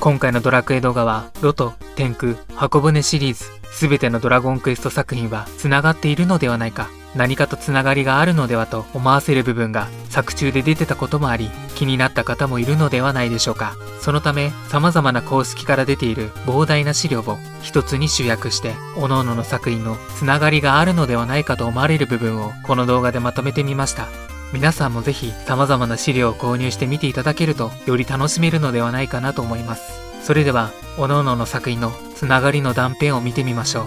今回のドラクエ動画は、ロト、天空、箱舟シリーズ、すべてのドラゴンクエスト作品は繋がっているのではないか、何かと繋がりがあるのではと思わせる部分が作中で出てたこともあり、気になった方もいるのではないでしょうか。そのため、様々な公式から出ている膨大な資料を一つに集約して、各々の作品の繋がりがあるのではないかと思われる部分をこの動画でまとめてみました。皆さんもぜひ様々な資料を購入して見ていただけるとより楽しめるのではないかなと思います。それでは、各々の作品のつながりの断片を見てみましょう。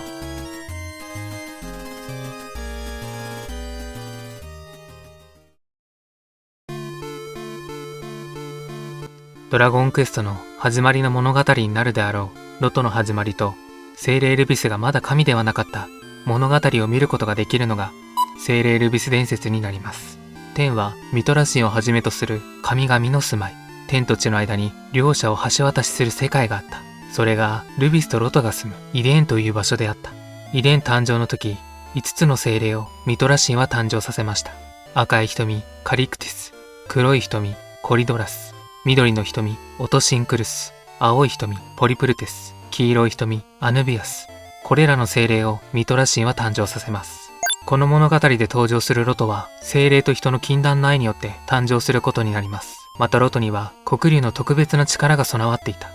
ドラゴンクエストの始まりの物語になるであろうロトの始まりと、精霊ルビスがまだ神ではなかった物語を見ることができるのが精霊ルビス伝説になります。天はミトラ神をはじめとする神々の住まい、天と地の間に両者を橋渡しする世界があった。それがルビスとロトが住むイデーンという場所であった。イデーン誕生の時、5つの精霊をミトラ神は誕生させました。赤い瞳カリクティス、黒い瞳コリドラス、緑の瞳オトシンクルス、青い瞳ポリプルテス、黄色い瞳アヌビアス。これらの精霊をミトラ神は誕生させます。この物語で登場するロトは精霊と人の禁断の愛によって誕生することになります。またロトには黒竜の特別な力が備わっていた。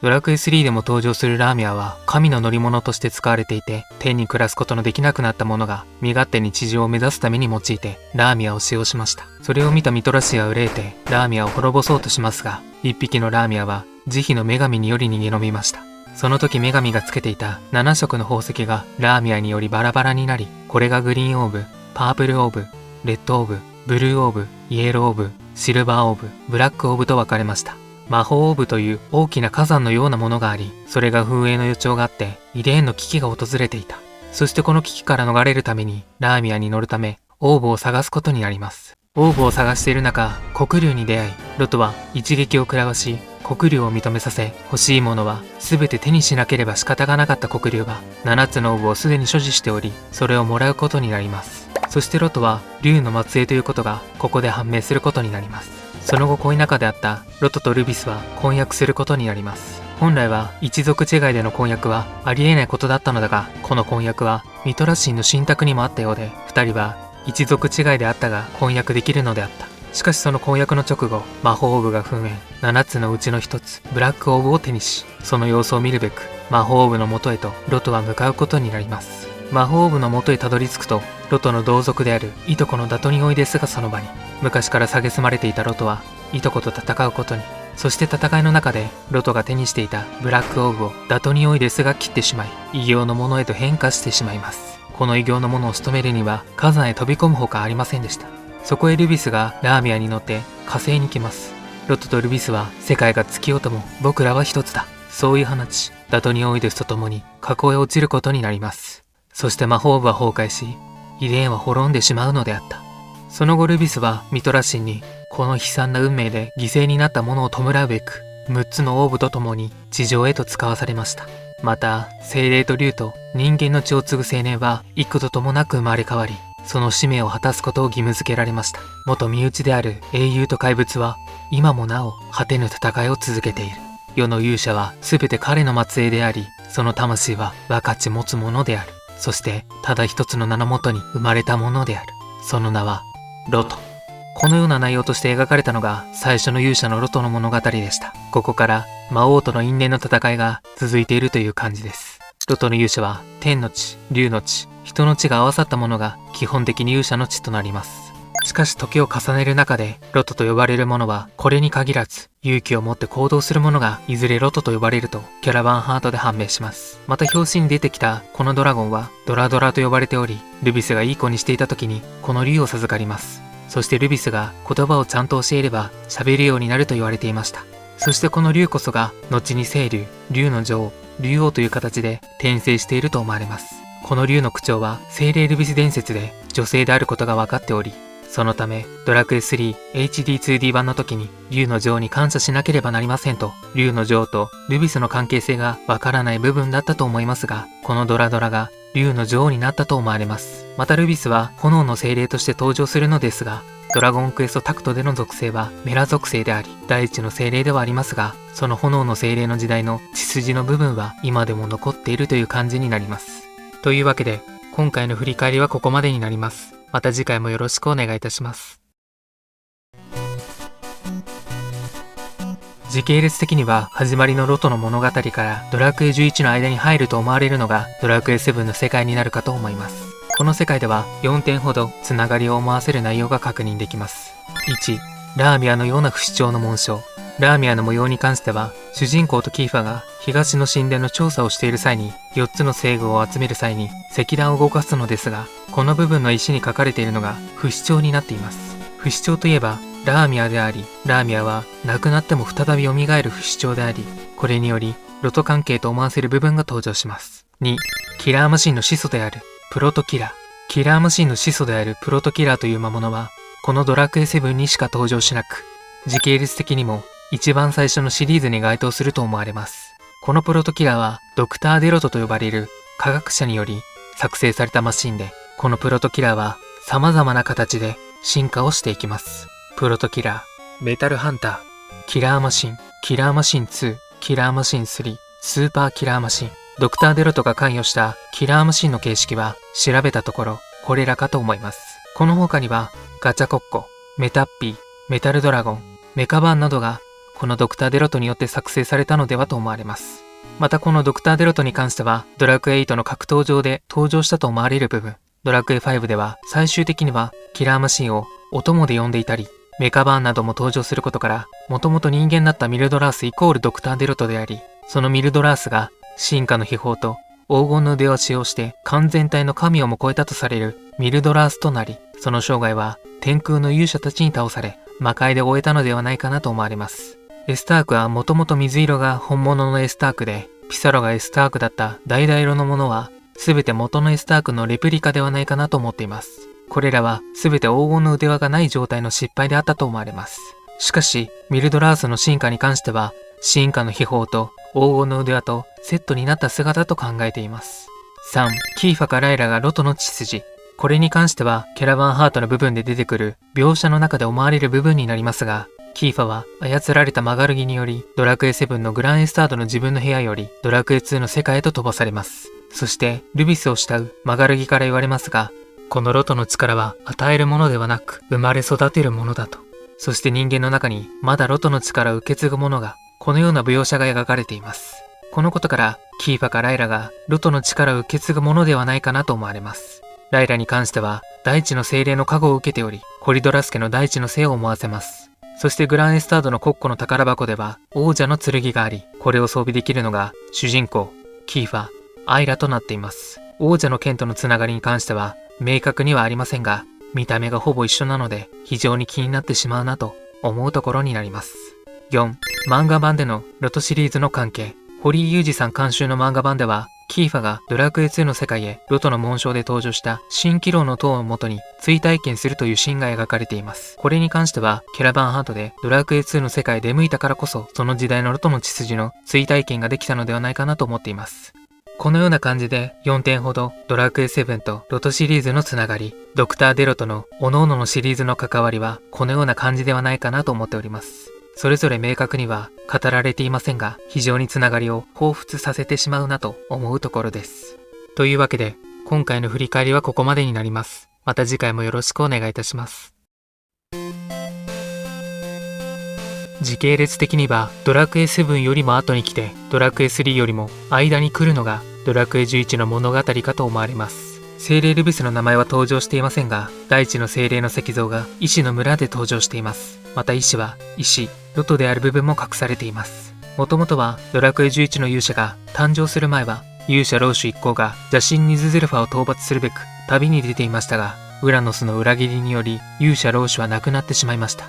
ドラクエ3でも登場するラーミアは神の乗り物として使われていて、天に暮らすことのできなくなった者が身勝手に地上を目指すために用いてラーミアを使用しました。それを見たミトラ神は憂えてラーミアを滅ぼそうとしますが、一匹のラーミアは慈悲の女神により逃げ延びました。その時女神がつけていた7色の宝石がラーミアによりバラバラになり、これがグリーンオーブ、パープルオーブ、レッドオーブ、ブルーオーブ、イエローオーブ、シルバーオーブ、ブラックオーブと分かれました。魔法オーブという大きな火山のようなものがあり、それが噴煙の予兆があってイデーンの危機が訪れていた。そしてこの危機から逃れるためにラーミアに乗るためオーブを探すことになります。オーブを探している中、黒竜に出会い、ロトは一撃を食らわし黒竜を認めさせ、欲しいものは全て手にしなければ仕方がなかった黒竜は7つのオーブをすでに所持しており、それをもらうことになります。そしてロトは竜の末裔ということがここで判明することになります。その後恋仲であったロトとルビスは婚約することになります。本来は一族違いでの婚約はありえないことだったのだが、この婚約はミトラ神の信託にもあったようで、2人は一族違いであったが婚約できるのであった。しかしその婚約の直後、魔法オーブが噴煙、7つのうちの1つブラックオーブを手にし、その様子を見るべく魔法オーブの元へとロトは向かうことになります。魔法オーブの元へたどり着くと、ロトの同族であるいとこのダトニオイデスがその場に。昔から蔑まれていたロトはいとこと戦うことに。そして戦いの中でロトが手にしていたブラックオーブをダトニオイデスが切ってしまい、異形のものへと変化してしまいます。この異形のものを仕留めるには火山へ飛び込むほかありませんでした。そこへルビスがラーミアに乗って火星に来ます。ロトとルビスは世界が尽きようとも僕らは一つだ、そう言い放ち、ダトニオイデスと共に火口へ落ちることになります。そして魔法部は崩壊し、イデーンは滅んでしまうのであった。その後ルビスはミトラ神にこの悲惨な運命で犠牲になった者を弔うべく6つのオーブと共に地上へと使わされました。また精霊と竜と人間の血を継ぐ青年は幾度ともなく生まれ変わり、その使命を果たすことを義務付けられました。元身内である英雄と怪物は今もなお果てぬ戦いを続けている。世の勇者は全て彼の末裔であり、その魂は分かち持つものである。そしてただ一つの名のもとに生まれたものである。その名はロト。このような内容として描かれたのが最初の勇者のロトの物語でした。ここから魔王との因縁の戦いが続いているという感じです。ロトの勇者は天の血、竜の血、人の血が合わさったものが基本的に勇者の血となります。しかし時を重ねる中でロトと呼ばれるものはこれに限らず、勇気を持って行動する者がいずれロトと呼ばれるとキャラバンハートで判明します。また表紙に出てきたこのドラゴンはドラドラと呼ばれており、ルビスがいい子にしていた時にこの竜を授かります。そしてルビスが言葉をちゃんと教えれば喋るようになると言われていました。そしてこの竜こそが後に聖竜、竜の女王、竜王という形で転生していると思われます。この竜の口調は精霊ルビス伝説で女性であることが分かっており、そのためドラクエ3 HD2D 版の時に竜の女王に感謝しなければなりませんと、竜の女王とルビスの関係性がわからない部分だったと思いますが、このドラドラが竜の女王になったと思われます。またルビスは炎の精霊として登場するのですが、ドラゴンクエストタクトでの属性はメラ属性であり、大地の精霊ではありますが、その炎の精霊の時代の血筋の部分は今でも残っているという感じになります。というわけで、今回の振り返りはここまでになります。また次回もよろしくお願いいたします。時系列的には始まりのロトの物語からドラクエ11の間に入ると思われるのがドラクエ7の世界になるかと思います。この世界では4点ほどつながりを思わせる内容が確認できます。1、ラーミアのような不死鳥の紋章。ラーミアの模様に関しては、主人公とキーファが東の神殿の調査をしている際に4つの星具を集める際に石段を動かすのですが、この部分の石に書かれているのが不死鳥になっています。不死鳥といえばラーミアであり、ラーミアは亡くなっても再び蘇る不死鳥であり、これによりロト関係と思わせる部分が登場します。2、キラーマシンの始祖であるプロトキラー。キラーマシンの始祖であるプロトキラーという魔物は、このドラクエ7にしか登場しなく、時系列的にも一番最初のシリーズに該当すると思われます。このプロトキラーはドクター・デロトと呼ばれる科学者により作成されたマシンで、このプロトキラーは様々な形で進化をしていきます。プロトキラー、メタルハンター、キラーマシン、キラーマシン2、キラーマシン3、スーパーキラーマシン。ドクター・デロトが関与したキラーマシンの形式は調べたところこれらかと思います。この他にはガチャコッコ、メタッピー、メタルドラゴン、メカバーンなどがこのドクター・デロトによって作成されたのではと思われます。またこのドクター・デロトに関してはドラクエ8の格闘上で登場したと思われる部分、ドラクエ5では最終的にはキラーマシンをお供で呼んでいたり、メカバーンなども登場することから、もともと人間だったミルドラースイコールドクター・デロトであり、そのミルドラースが進化の秘宝と黄金の腕を使用して完全体の神をも超えたとされるミルドラースとなり、その生涯は天空の勇者たちに倒され、魔界で終えたのではないかなと思われます。エスタークはもともと水色が本物のエスタークで、ピサロがエスタークだった橙色のものは、すべて元のエスタークのレプリカではないかなと思っています。これらはすべて黄金の腕輪がない状態の失敗であったと思われます。しかし、ミルドラースの進化に関しては、進化の秘宝と黄金の腕輪とセットになった姿と考えています。3、キーファかライラがロトの血筋。これに関しては、キャラバンハートの部分で出てくる描写の中で思われる部分になりますが、キーファは操られたマガルギにより、ドラクエ7のグランエスタードの自分の部屋より、ドラクエ2の世界へと飛ばされます。そして、ルビスを慕うマガルギから言われますが、このロトの力は与えるものではなく、生まれ育てるものだと。そして人間の中に、まだロトの力を受け継ぐものが、このような描写が描かれています。このことから、キーファかライラがロトの力を受け継ぐものではないかなと思われます。ライラに関しては、大地の精霊の加護を受けており、コリドラス家の大地の生を思わせます。そしてグランエスタードの国庫の宝箱では、王者の剣があり、これを装備できるのが、主人公、キーファ、アイラとなっています。王者の剣とのつながりに関しては、明確にはありませんが、見た目がほぼ一緒なので、非常に気になってしまうなと思うところになります。4、漫画版でのロトシリーズの関係。堀井雄二さん監修の漫画版では、キーファがドラクエ2の世界へロトの紋章で登場した蜃気楼の塔を元に追体験するというシーンが描かれています。これに関しては、キャラバンハートでドラクエ2の世界へ出向いたからこそ、その時代のロトの血筋の追体験ができたのではないかなと思っています。このような感じで4点ほどドラクエ7とロトシリーズのつながり、ドクター・デロトの各々のシリーズの関わりはこのような感じではないかなと思っております。それぞれ明確には語られていませんが、非常につながりを彷彿させてしまうなと思うところです。というわけで、今回の振り返りはここまでになります。また次回もよろしくお願いいたします。時系列的にはドラクエ7よりも後に来て、ドラクエ3よりも間に来るのがドラクエ11の物語かと思われます。精霊ルビスの名前は登場していませんが、大地の精霊の石像が医師の村で登場しています。また医師は石、ロトである部分も隠されています。もともとはドラクエ11の勇者が誕生する前は、勇者老主一行が邪神ニズゼルファを討伐するべく旅に出ていましたが、ウラノスの裏切りにより勇者老主は亡くなってしまいました。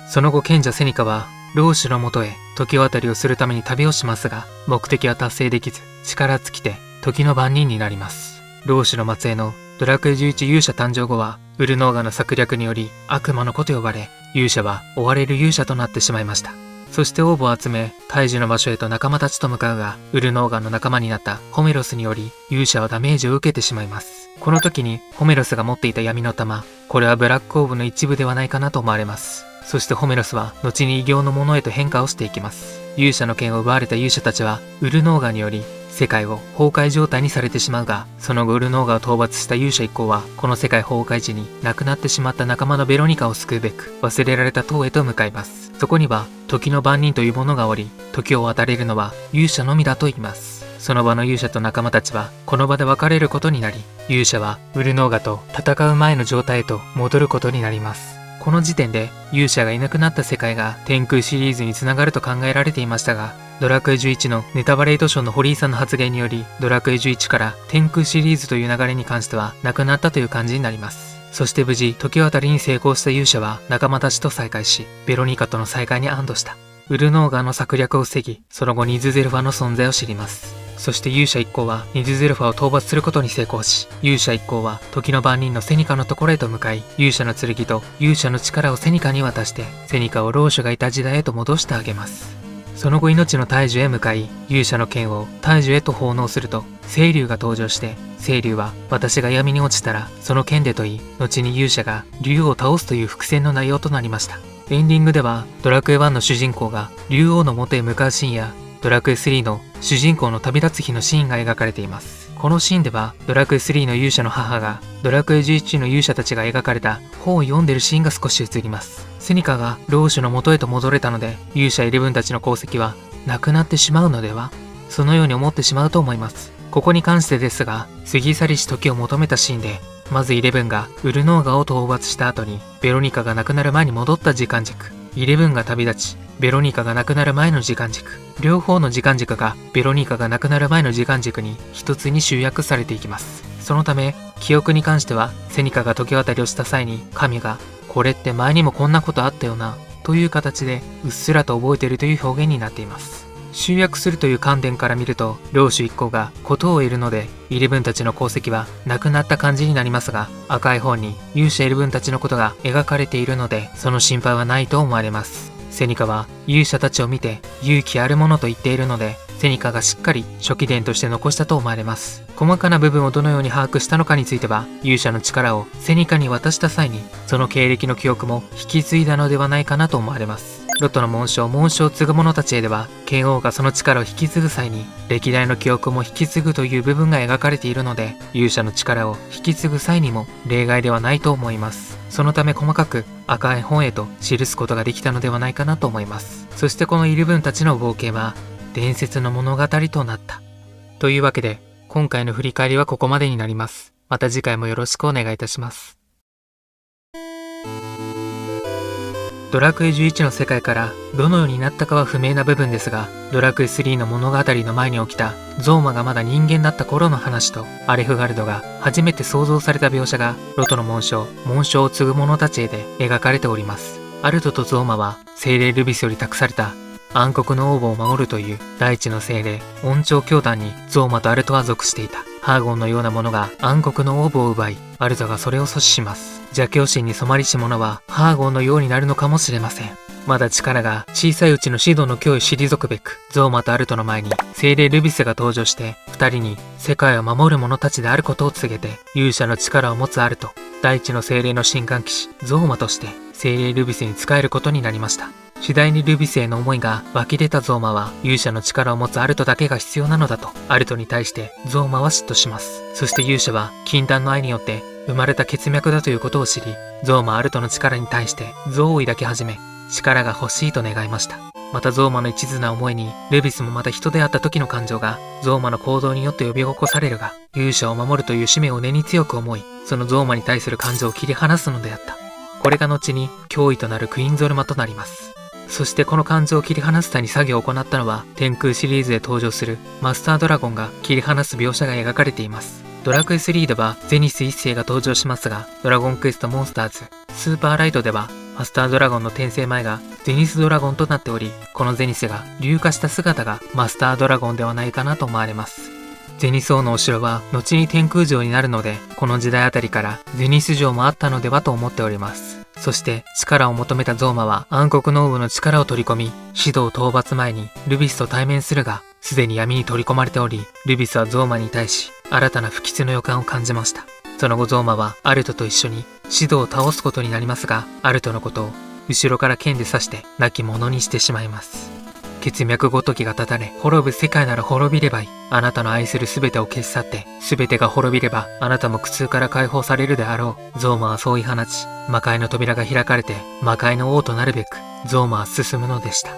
その後賢者セニカは老主のもとへ時渡りをするために旅をしますが、目的は達成できず、力尽きて時の番人になります。老主の末裔のドラクエ11勇者誕生後は、ウルノーガの策略により悪魔の子と呼ばれ、勇者は追われる勇者となってしまいました。そしてオーブを集め、退治の場所へと仲間たちと向かうが、ウルノーガンの仲間になったホメロスにより、勇者はダメージを受けてしまいます。この時に、ホメロスが持っていた闇の玉、これはブラックオーブの一部ではないかなと思われます。そしてホメロスは、後に異形のものへと変化をしていきます。勇者の剣を奪われた勇者たちは、ウルノーガンにより、世界を崩壊状態にされてしまうが、その後ウルノーガを討伐した勇者一行は、この世界崩壊時に亡くなってしまった仲間のベロニカを救うべく、忘れられた塔へと向かいます。そこには、時の番人というものがおり、時を渡れるのは勇者のみだと言います。その場の勇者と仲間たちは、この場で別れることになり、勇者はウルノーガと戦う前の状態へと戻ることになります。この時点で勇者がいなくなった世界が天空シリーズにつながると考えられていましたが、ドラクエ11のネタバレードショーの堀井さんの発言により、ドラクエ11から天空シリーズという流れに関してはなくなったという感じになります。そして無事、時渡りに成功した勇者は仲間たちと再会し、ベロニカとの再会に安堵した。ウルノーガの策略を防ぎ、その後ニズゼルファの存在を知ります。そして勇者一行はニズゼルファを討伐することに成功し、勇者一行は時の番人のセニカのところへと向かい、勇者の剣と勇者の力をセニカに渡して、セニカを老主がいた時代へと戻してあげます。その後命の大樹へ向かい、勇者の剣を大樹へと奉納すると、青龍が登場して、青龍は私が闇に落ちたらその剣でと言い、後に勇者が竜王を倒すという伏線の内容となりました。エンディングではドラクエ1の主人公が竜王の元へ向かうシーンや、ドラクエ3の主人公の旅立つ日のシーンが描かれています。このシーンではドラクエ3の勇者の母がドラクエ11の勇者たちが描かれた本を読んでるシーンが少し映ります。セニカが老主の元へと戻れたので、勇者11たちの功績はなくなってしまうのでは、そのように思ってしまうと思います。ここに関してですが、過ぎ去りし時を求めたシーンで、まず11がウルノーガを討伐した後にベロニカが亡くなる前に戻った時間軸、11が旅立ちベロニカが亡くなる前の時間軸、両方の時間軸がベロニカが亡くなる前の時間軸に一つに集約されていきます。そのため記憶に関しては、セニカが時渡りをした際に神がこれって前にもこんなことあったよなという形でうっすらと覚えているという表現になっています。集約するという観点から見ると、領主一行が事を得るので11たちの功績はなくなった感じになりますが、赤い方に勇者11たちのことが描かれているので、その心配はないと思われます。セニカは勇者たちを見て勇気あるものと言っているので、セニカがしっかり初期伝として残したと思われます。細かな部分をどのように把握したのかについては、勇者の力をセニカに渡した際にその経歴の記憶も引き継いだのではないかなと思われます。ロトの紋章を継ぐ者たちへでは、剣王がその力を引き継ぐ際に歴代の記憶も引き継ぐという部分が描かれているので、勇者の力を引き継ぐ際にも例外ではないと思います。そのため細かく赤い本へと記すことができたのではないかなと思います。そしてこの11たちの冒険は伝説の物語となった。というわけで、今回の振り返りはここまでになります。また次回もよろしくお願いいたします。ドラクエ11の世界からどのようになったかは不明な部分ですが、ドラクエ3の物語の前に起きたゾーマがまだ人間だった頃の話と、アレフガルドが初めて創造された描写がロトの紋章を継ぐ者たちへで描かれております。アルトとゾーマは精霊ルビスより託された暗黒の王母を守るという大地の精霊恩寵教団にゾーマとアルトは属していた。ハーゴンのようなものが暗黒の王母を奪い、アルトがそれを阻止します。邪教心に染まりし者はハーゴンのようになるのかもしれません。まだ力が小さいうちの指導の脅威退くべく、ゾーマとアルトの前に精霊ルビスが登場して、二人に世界を守る者たちであることを告げて、勇者の力を持つアルト、大地の精霊の神官騎士ゾーマとして精霊ルビスに仕えることになりました。次第にルビスへの思いが湧き出たゾーマは、勇者の力を持つアルトだけが必要なのだとアルトに対してゾーマは嫉妬します。そして勇者は禁断の愛によって生まれた血脈だということを知り、ゾーマアルトの力に対して憎悪を抱き始め、力が欲しいと願いました。またゾーマの一途な思いに、ルビスもまた人であった時の感情がゾーマの行動によって呼び起こされるが、勇者を守るという使命を根に強く思い、そのゾーマに対する感情を切り離すのであった。これが後に脅威となるクイーンゾルマとなります。そしてこの感情を切り離すために作業を行ったのは、天空シリーズで登場するマスタードラゴンが切り離す描写が描かれています。ドラクエ3ではゼニス一世が登場しますが、ドラゴンクエストモンスターズスーパーライトではマスタードラゴンの転生前がゼニスドラゴンとなっており、このゼニスが竜化した姿がマスタードラゴンではないかなと思われます。ゼニス王のお城は後に天空城になるので、この時代あたりからゼニス城もあったのではと思っております。そして力を求めたゾーマは暗黒の王の力を取り込み、指導討伐前にルビスと対面するが、すでに闇に取り込まれており、ルビスはゾーマに対し新たな不吉の予感を感じました。その後ゾーマはアルトと一緒にシドを倒すことになりますが、アルトのことを後ろから剣で刺して亡き者にしてしまいます。血脈ごときが断たれ、滅ぶ世界なら滅びればいい。あなたの愛する全てを消し去って、全てが滅びれば、あなたも苦痛から解放されるであろう。ゾーマはそう言い放ち、魔界の扉が開かれて、魔界の王となるべく、ゾーマは進むのでした。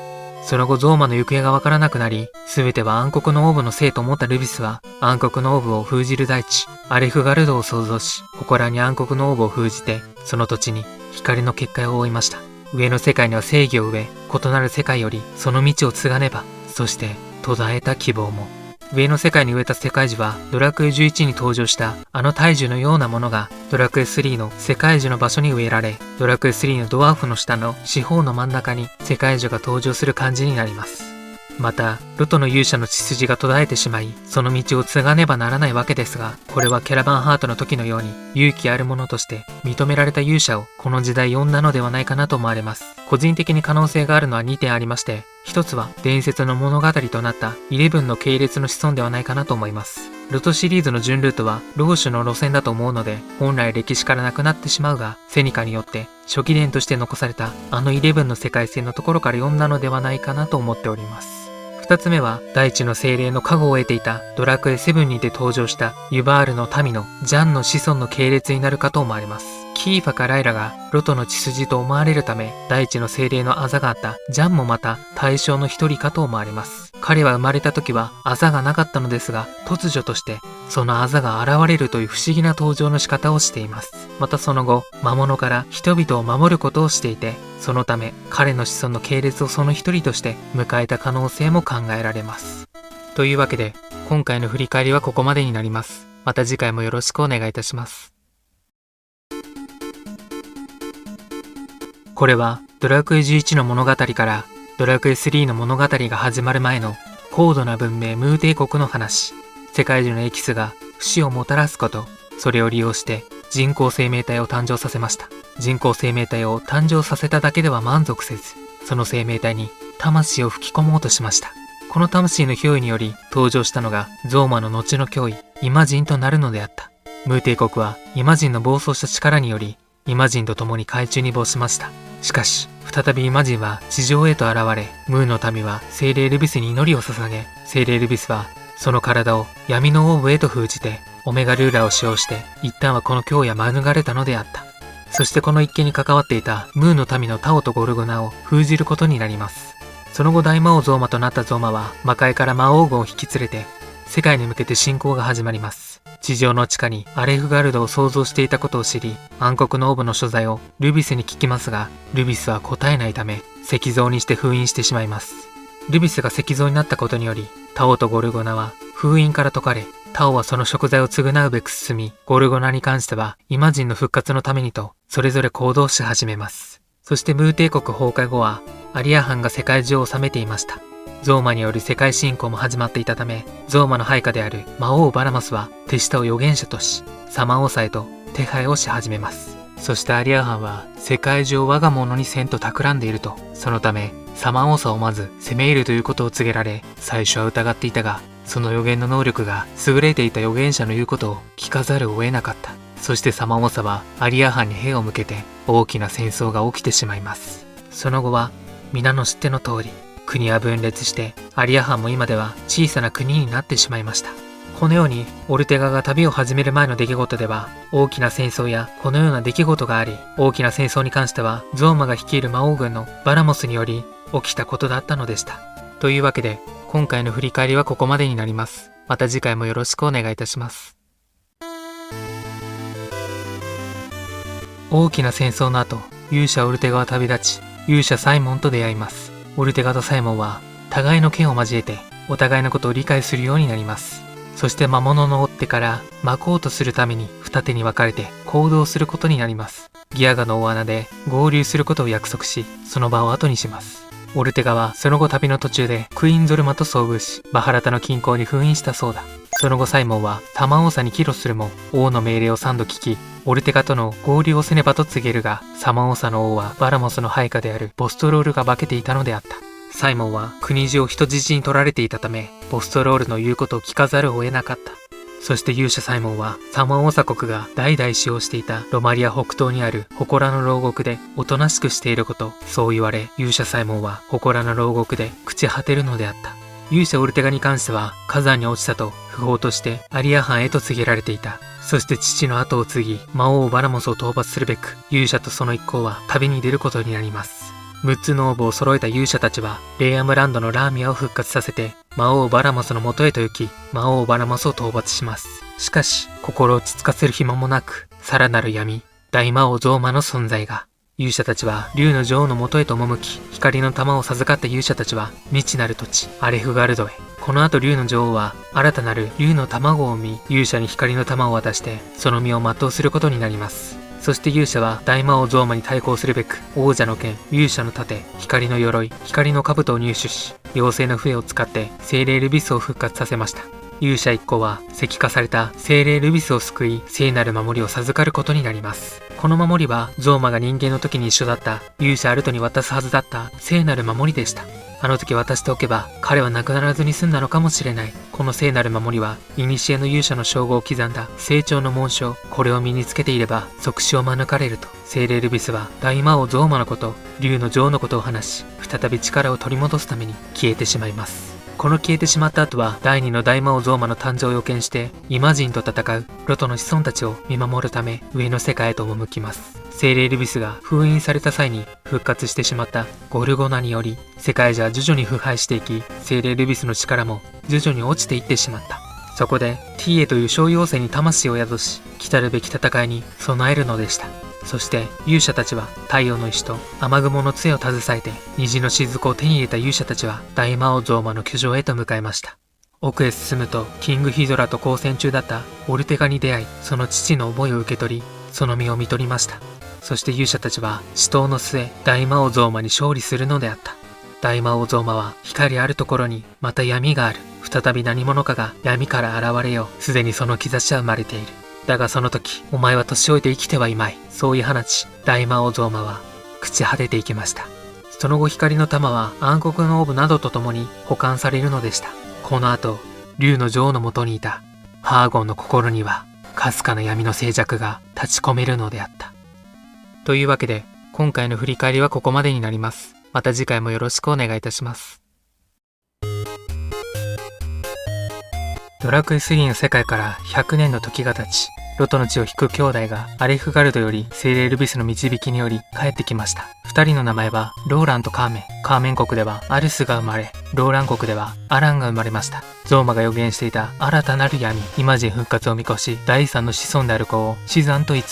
その後ゾーマの行方がわからなくなり、全ては暗黒の王部のせいと思ったルビスは、暗黒の王部を封じる大地、アレフガルドを創造し、ここらに暗黒の王部を封じて、その土地に光の結界を覆いました。上の世界には正義を植え、異なる世界よりその道を継がねば、そして途絶えた希望も。上の世界に植えた世界樹は、ドラクエ11に登場したあの大樹のようなものが、ドラクエ3の世界樹の場所に植えられ、ドラクエ3のドワーフの下の四方の真ん中に世界樹が登場する感じになります。また、ロトの勇者の血筋が途絶えてしまい、その道を継がねばならないわけですが、これはキャラバンハートの時のように、勇気ある者として認められた勇者をこの時代呼んだのではないかなと思われます。個人的に可能性があるのは2点ありまして、一つは伝説の物語となった11の系列の子孫ではないかなと思います。ロトシリーズの準ルートは老主の路線だと思うので、本来歴史からなくなってしまうが、セニカによって初期伝として残されたあの11の世界線のところから読んだのではないかなと思っております。二つ目は大地の精霊の加護を得ていたドラクエ7にて登場したユバールの民のジャンの子孫の系列になるかと思われます。キーファかライラがロトの血筋と思われるため、大地の精霊のあざがあったジャンもまた対象の一人かと思われます。彼は生まれた時はあざがなかったのですが、突如としてそのあざが現れるという不思議な登場の仕方をしています。またその後、魔物から人々を守ることをしていて、そのため彼の子孫の系列をその一人として迎えた可能性も考えられます。というわけで、今回の振り返りはここまでになります。また次回もよろしくお願いいたします。これはドラクエ11の物語からドラクエ3の物語が始まる前の高度な文明ムー帝国の話。世界中のエキスが不死をもたらすこと、それを利用して人工生命体を誕生させました。人工生命体を誕生させただけでは満足せず、その生命体に魂を吹き込もうとしました。この魂の憑依により登場したのがゾーマの後の脅威、イマジンとなるのであった。ムー帝国はイマジンの暴走した力によりイマジンと共に海中に没しました。しかし、再びイマジンは地上へと現れ、ムーの民は精霊ルビスに祈りを捧げ、精霊ルビスはその体を闇のオーブへと封じて、オメガルーラーを使用して、一旦はこの脅威は免れたのであった。そしてこの一件に関わっていたムーの民のタオとゴルゴナを封じることになります。その後大魔王ゾーマとなったゾーマは、魔界から魔王軍を引き連れて、世界に向けて侵攻が始まります。地上の地下にアレフガルドを創造していたことを知り、暗黒の王部の所在をルビスに聞きますが、ルビスは答えないため、石像にして封印してしまいます。ルビスが石像になったことにより、タオとゴルゴナは封印から解かれ、タオはその贖罪を償うべく進み、ゴルゴナに関してはイマジンの復活のためにと、それぞれ行動し始めます。そしてムー帝国崩壊後は、アリア藩が世界中を治めていました。ゾーマによる世界侵攻も始まっていたため、ゾーマの配下である魔王バラマスは手下を預言者とし、サマーオサへと手配をし始めます。そしてアリア藩は世界中を我が物にせんと企んでいると、そのためサマーオサをまず攻め入るということを告げられ、最初は疑っていたが、その予言の能力が優れていた預言者の言うことを聞かざるを得なかった。そしてサマーオサはアリア藩に兵を向けて大きな戦争が起きてしまいます。その後は皆の知っての通り、国は分裂してアリア藩も今では小さな国になってしまいました。このようにオルテガが旅を始める前の出来事では大きな戦争やこのような出来事があり、大きな戦争に関してはゾーマが率いる魔王軍のバラモスにより起きたことだったのでした。というわけで今回の振り返りはここまでになります。また次回もよろしくお願いいたします。大きな戦争の後、勇者オルテガは旅立ち、勇者サイモンと出会います。オルテガとサイモンは互いの剣を交えてお互いのことを理解するようになります。そして魔物の追っ手から巻こうとするために二手に分かれて行動することになります。ギアガの大穴で合流することを約束し、その場を後にします。オルテガはその後旅の途中でクイーンゾルマと遭遇し、バハラタの近郊に封印したそうだ。その後サイモンは玉王座に帰路するも王の命令を3度聞き、オルテガとの合流をせねばと告げるが、サマオサの王はバラモスの配下であるボストロールが化けていたのであった。サイモンは国中を人質に取られていたため、ボストロールの言うことを聞かざるを得なかった。そして勇者サイモンはサマオサ国が代々使用していたロマリア北東にある祠の牢獄でおとなしくしていること、そう言われ勇者サイモンは祠の牢獄で朽ち果てるのであった。勇者オルテガに関しては火山に落ちたと不法としてアリア藩へと告げられていた。そして父の後を継ぎ魔王バラモスを討伐するべく勇者とその一行は旅に出ることになります。6つのオーブを揃えた勇者たちはレイアムランドのラーミアを復活させて魔王バラモスの元へと行き魔王バラモスを討伐します。しかし心を落ち着かせる暇もなく、さらなる闇、大魔王ゾーマの存在が。勇者たちは竜の女王の元へと赴き、光の玉を授かった勇者たちは未知なる土地アレフガルドへ。この後竜の女王は新たなる竜の卵を産み、勇者に光の玉を渡してその身を全うすることになります。そして勇者は大魔王ゾーマに対抗するべく王者の剣、勇者の盾、光の鎧、光の兜を入手し、妖精の笛を使って精霊ルビスを復活させました。勇者一行は石化された精霊ルビスを救い、聖なる守りを授かることになります。この守りはゾーマが人間の時に一緒だった勇者アルトに渡すはずだった聖なる守りでした。あの時渡しておけば彼は亡くならずに済んだのかもしれない。この聖なる守りは古の勇者の称号を刻んだ成長の紋章、これを身につけていれば即死を免れると。精霊ルビスは大魔王ゾーマのこと、竜の女王のことを話し、再び力を取り戻すために消えてしまいます。この消えてしまった後は第二の大魔王ゾーマの誕生を予見してイマジンと戦うロトの子孫たちを見守るため上の世界へと赴きます。精霊ルビスが封印された際に復活してしまったゴルゴナにより世界じゃ徐々に腐敗していき、精霊ルビスの力も徐々に落ちていってしまった。そこでティーエという小妖精に魂を宿し、来たるべき戦いに備えるのでした。そして勇者たちは太陽の石と雨雲の杖を携えて虹の雫を手に入れた勇者たちは大魔王ゾーマの居城へと向かいました。奥へ進むとキングヒドラと交戦中だったオルテガに出会い、その父の思いを受け取りその身を看取りました。そして勇者たちは死闘の末大魔王ゾーマに勝利するのであった。大魔王ゾーマは光あるところにまた闇がある。再び何者かが闇から現れよう。すでにその兆しは生まれている。だがその時お前は年老いて生きてはいまい。そう言い放ち大魔王ゾーマは朽ち果てていきました。その後光の玉は暗黒のオーブなどと共に保管されるのでした。この後竜の女王のもとにいたハーゴンの心にはかすかな闇の静寂が立ち込めるのであった。というわけで今回の振り返りはここまでになります。また次回もよろしくお願いいたします。ドラクエ3の世界から100年の時が経ち、ロトの血を引く兄弟がアレフガルドより精霊ルビスの導きにより帰ってきました。2人の名前はローランとカーメン。カーメン国ではアルスが生まれ、ローラン国ではアランが生まれました。ゾーマが予言していた新たなる闇、イマジン復活を見越し、第3の子孫である子を死産と偽り、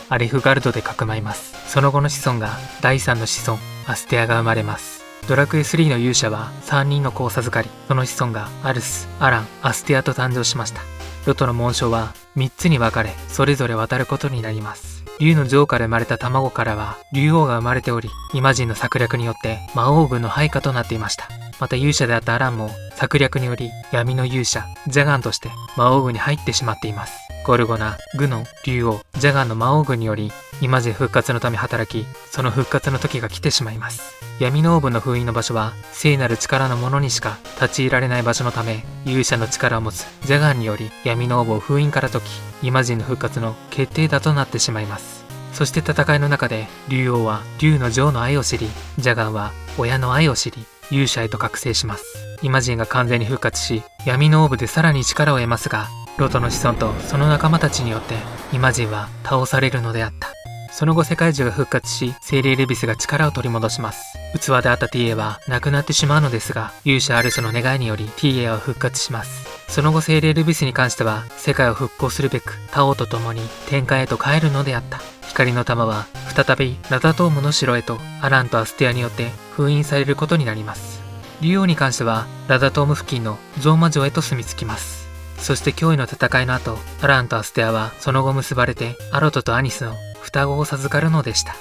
アレフガルドでかくまいます。その後の子孫が第3の子孫、アステアが生まれます。ドラクエ3の勇者は3人の子を授かり、その子孫がアルス、アラン、アステアと誕生しました。ロトの紋章は3つに分かれ、それぞれ渡ることになります。竜の女王から生まれた卵からは竜王が生まれており、イマジンの策略によって魔王軍の配下となっていました。また勇者であったアランも策略により闇の勇者ジャガンとして魔王軍に入ってしまっています。ゴルゴナ、グノン、竜王、ジャガンの魔王軍によりイマジン復活のため働き、その復活の時が来てしまいます。闇のオーブの封印の場所は聖なる力の者にしか立ち入られない場所のため、勇者の力を持つジャガンにより闇のオーブを封印から解き、イマジンの復活の決定打となってしまいます。そして戦いの中で竜王は竜の女王の愛を知り、ジャガンは親の愛を知り、勇者へと覚醒します。イマジンが完全に復活し、闇のオーブでさらに力を得ますが、ロトの子孫とその仲間たちによってイマジンは倒されるのであった。その後世界中が復活し、精霊ルビスが力を取り戻します。器であったティーエは亡くなってしまうのですが、勇者アルスの願いによりティーエは復活します。その後精霊ルビスに関しては世界を復興するべくタオと共に天界へと帰るのであった。光の玉は再びラタトームの城へとアランとアステアによって封印されることになります。竜王に関してはラタトーム付近のゾーマ城へと住み着きます。そして驚異の戦いの後、アランとアステアはその後結ばれてアロトとアニスの双子を授かるのでした。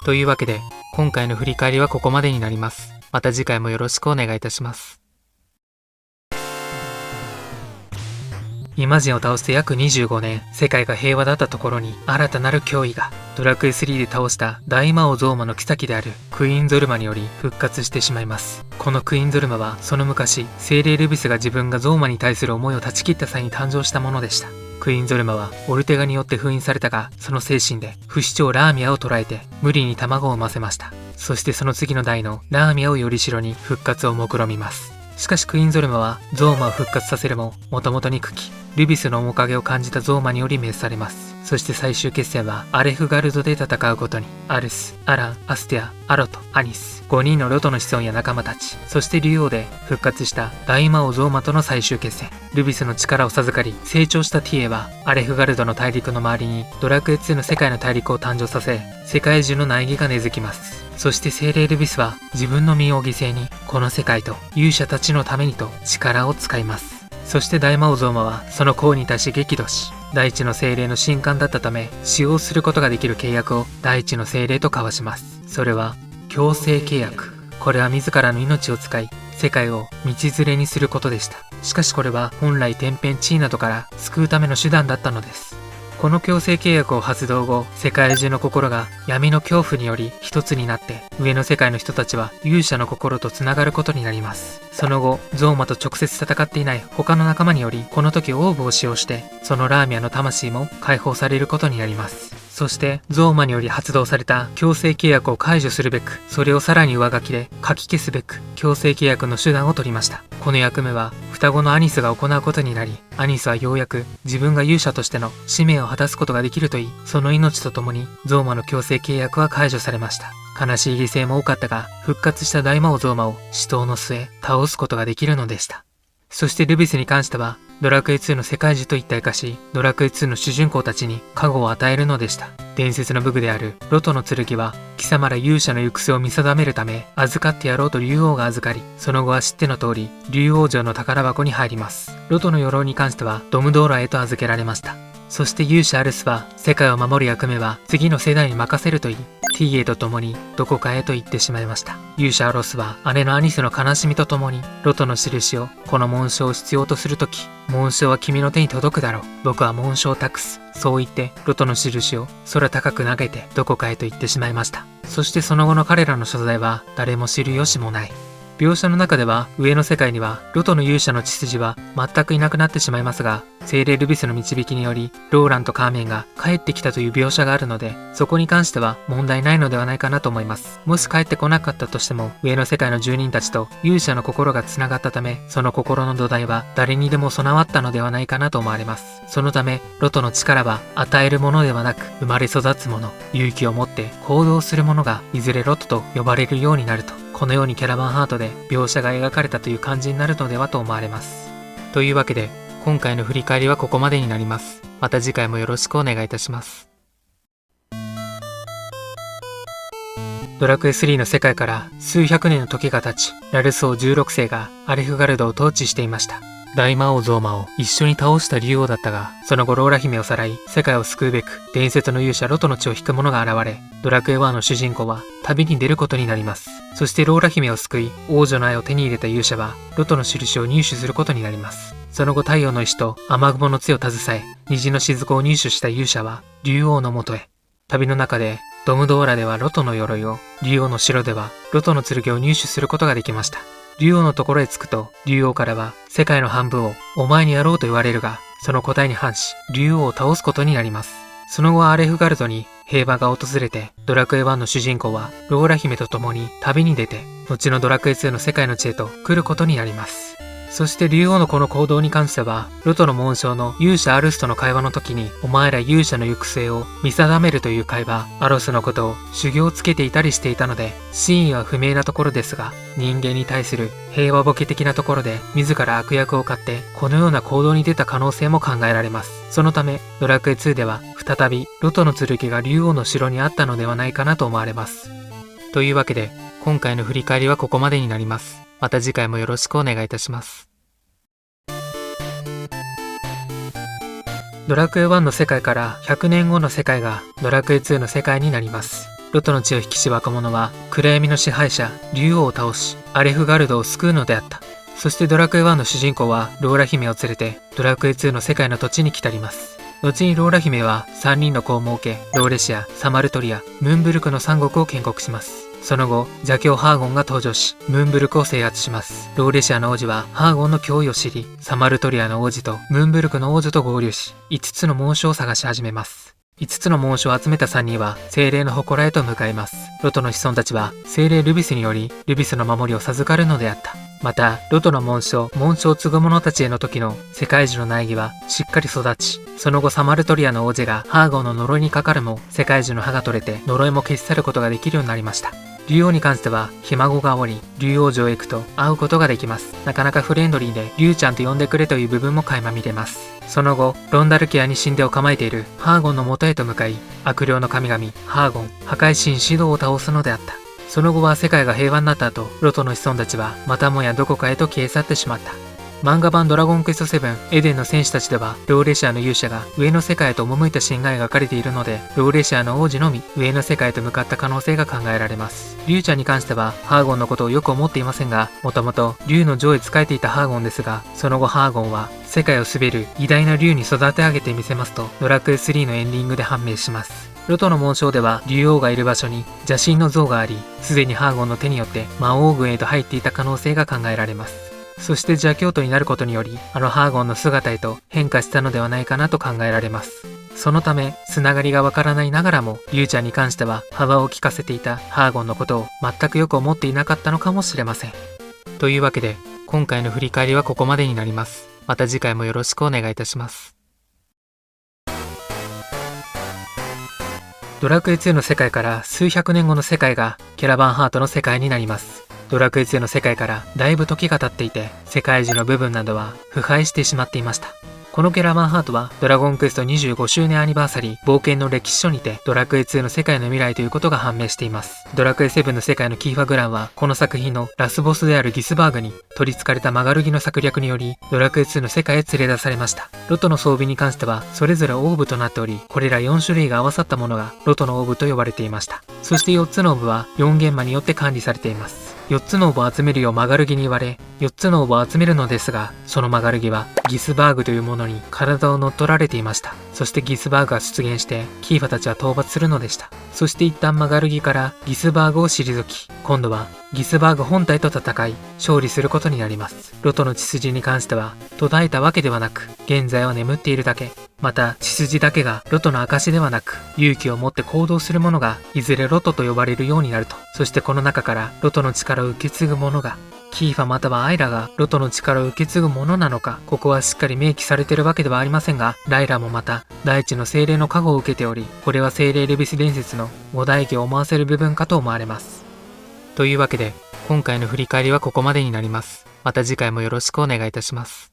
というわけで今回の振り返りはここまでになります。また次回もよろしくお願いいたします。イマジンを倒して約25年、世界が平和だったところに新たなる脅威が。ドラクエ3で倒した大魔王ゾーマの妃であるクイーンゾルマにより復活してしまいます。このクイーンゾルマはその昔、精霊ルビスが自分がゾーマに対する思いを断ち切った際に誕生したものでした。クイーンゾルマはオルテガによって封印されたが、その精神で不死鳥ラーミアを捕らえて無理に卵を産ませました。そしてその次の代のラーミアをよりしろに復活を目論みます。しかしクイーンゾルマはゾーマを復活させるも、もともと憎きルビスの面影を感じたゾーマにより滅されます。そして最終決戦はアレフガルドで戦うことに。アルス、アラン、アステア、アロト、アニス、5人のロトの子孫や仲間たち、そして竜王で復活した大魔王ゾーマとの最終決戦。ルビスの力を授かり成長したティエはアレフガルドの大陸の周りにドラクエ2の世界の大陸を誕生させ、世界中の苗木が根付きます。そして精霊ルビスは自分の身を犠牲にこの世界と勇者たちのためにと力を使います。そして大魔王ゾーマはその功に対し激怒し、大地の精霊の神官だったため使用することができる契約を大地の精霊と交わします。それは共生契約。これは自らの命を使い世界を道連れにすることでした。しかしこれは本来天変地異などから救うための手段だったのです。この共生契約を発動後、世界中の心が闇の恐怖により一つになって、上の世界の人たちは勇者の心とつながることになります。その後、ゾーマと直接戦っていない他の仲間により、この時オーブを使用して、そのラーミアの魂も解放されることになります。そして、ゾーマにより発動された共生契約を解除するべく、それをさらに上書きで書き消すべく、共生契約の手段を取りました。この役目は、双子のアニスが行うことになり、アニスはようやく自分が勇者としての使命を果たすことができると言い、その命とともにゾーマの共生契約は解除されました。悲しい犠牲も多かったが、復活した大魔王ゾーマを死闘の末、倒すことができるのでした。そしてルビスに関しては、ドラクエ2の世界樹と一体化し、ドラクエ2の主人公たちに加護を与えるのでした。伝説の武具であるロトの剣は、貴様ら勇者の行く末を見定めるため、預かってやろうと竜王が預かり、その後は知っての通り、竜王城の宝箱に入ります。ロトの鎧に関しては、ドムドーラへと預けられました。そして勇者アルスは、世界を守る役目は次の世代に任せると言い、ティーエと共にどこかへと行ってしまいました。勇者アロスは姉のアニスの悲しみと共にロトの印をこの紋章を必要とするとき、紋章は君の手に届くだろう。僕は紋章を託す。そう言ってロトの印を空高く投げてどこかへと行ってしまいました。そしてその後の彼らの所在は誰も知る由もない。描写の中では上の世界にはロトの勇者の血筋は全くいなくなってしまいますが、精霊ルビスの導きによりローランとカーメンが帰ってきたという描写があるので、そこに関しては問題ないのではないかなと思います。もし帰ってこなかったとしても、上の世界の住人たちと勇者の心がつながったため、その心の土台は誰にでも備わったのではないかなと思われます。そのためロトの力は与えるものではなく、生まれ育つもの、勇気を持って行動するものがいずれロトと呼ばれるようになると、このようにキャラバンハートで描写が描かれたという感じになるのではと思われます。というわけで、今回の振り返りはここまでになります。また次回もよろしくお願いいたします。ドラクエ3の世界から数百年の時が経ち、ラルス王16世がアレフガルドを統治していました。大魔王ゾーマを一緒に倒した竜王だったが、その後ローラ姫をさらい、世界を救うべく伝説の勇者ロトの血を引く者が現れ、ドラクエ1の主人公は旅に出ることになります。そしてローラ姫を救い、王女の愛を手に入れた勇者はロトの印を入手することになります。その後太陽の石と雨雲の杖を携え、虹の雫を入手した勇者は竜王のもとへ。旅の中でドムドーラではロトの鎧を、竜王の城ではロトの剣を入手することができました。竜王のところへ着くと、竜王からは世界の半分をお前にやろうと言われるが、その答えに反し、竜王を倒すことになります。その後アレフガルドに平和が訪れて、ドラクエ1の主人公はローラ姫と共に旅に出て、後のドラクエ2の世界の地へと来ることになります。そして竜王のこの行動に関しては、ロトの紋章の勇者アルスとの会話の時に、お前ら勇者の行く末を見定めるという会話、アロスのことを修行をつけていたりしていたので、真意は不明なところですが、人間に対する平和ボケ的なところで、自ら悪役を買って、このような行動に出た可能性も考えられます。そのため、ドラクエ2では、再びロトの剣が竜王の城にあったのではないかなと思われます。というわけで、今回の振り返りはここまでになります。また次回もよろしくお願いいたします。ドラクエ1の世界から100年後の世界がドラクエ2の世界になります。ロトの血を引きし若者は暗闇の支配者竜王を倒しアレフガルドを救うのであった。そしてドラクエ1の主人公はローラ姫を連れてドラクエ2の世界の土地に来たります。後にローラ姫は3人の子を設け、ローレシア、サマルトリア、ムーンブルクの3国を建国します。その後、邪教ハーゴンが登場し、ムーンブルクを制圧します。ローレシアの王子はハーゴンの脅威を知り、サマルトリアの王子とムーンブルクの王女と合流し、5つの紋章を探し始めます。5つの紋章を集めた3人は精霊の祠へと向かいます。ロトの子孫たちは精霊ルビスによりルビスの守りを授かるのであった。また、ロトの紋章を継ぐ者たちへの時の世界樹の苗木はしっかり育ち、その後サマルトリアの王子がハーゴンの呪いにかかるも世界樹の葉が取れて呪いも消し去ることができるようになりました。竜王に関してはひ孫がおり、竜王城へ行くと会うことができます。なかなかフレンドリーで竜ちゃんと呼んでくれという部分も垣間見れます。その後、ロンダルケアに神殿を構えているハーゴンの元へと向かい、悪霊の神々ハーゴン、破壊神シドを倒すのであった。その後は世界が平和になった後、ロトの子孫たちはまたもやどこかへと消え去ってしまった。漫画版ドラゴンクエスト7エデンの戦士たちでは、ローレシアの勇者が上の世界へと赴いたシーンが描かれているので、ローレシアの王子のみ上の世界へと向かった可能性が考えられます。リュウちゃんに関しては、ハーゴンのことをよく思っていませんが、もともと竜の女へ仕えていたハーゴンですが、その後ハーゴンは世界を滑る偉大な竜に育て上げてみせますと、ドラクエ3のエンディングで判明します。ロトの紋章では竜王がいる場所に邪神の像があり、すでにハーゴンの手によって魔王軍へと入っていた可能性が考えられます。そして邪教徒になることにより、あのハーゴンの姿へと変化したのではないかなと考えられます。そのため、つながりがわからないながらも、リュウちゃんに関しては幅を利かせていたハーゴンのことを全くよく思っていなかったのかもしれません。というわけで、今回の振り返りはここまでになります。また次回もよろしくお願いいたします。ドラクエ2の世界から数百年後の世界がキャラバンハートの世界になります。ドラクエ2の世界からだいぶ時が経っていて、世界樹の部分などは腐敗してしまっていました。このキャラバンハートはドラゴンクエスト25周年アニバーサリー冒険の歴史書にてドラクエ2の世界の未来ということが判明しています。ドラクエ7の世界のキーファグランはこの作品のラスボスであるギスバーグに取り憑かれたマガルギの策略によりドラクエ2の世界へ連れ出されました。ロトの装備に関してはそれぞれオーブとなっており、これら4種類が合わさったものがロトのオーブと呼ばれていました。そして4つのオーブは4玄魔によって管理されています。4つのオーブを集めるようマガルギに言われ、4つのオーブを集めるのですが、そのマガルギはギスバーグというものに体を乗っ取られていました。そしてギスバーグが出現して、キーファたちは討伐するのでした。そして一旦マガルギからギスバーグを退き、今度はギスバーグ本体と戦い、勝利することになります。ロトの血筋に関しては、途絶えたわけではなく、現在は眠っているだけ。また、血筋だけがロトの証ではなく、勇気を持って行動する者が、いずれロトと呼ばれるようになると。そしてこの中からロトの力を受け継ぐ者が、キーファまたはアイラがロトの力を受け継ぐものなのか、ここはしっかり明記されているわけではありませんが、ライラもまた大地の精霊の加護を受けており、これは精霊ルビス伝説の五大家を思わせる部分かと思われます。というわけで、今回の振り返りはここまでになります。また次回もよろしくお願いいたします。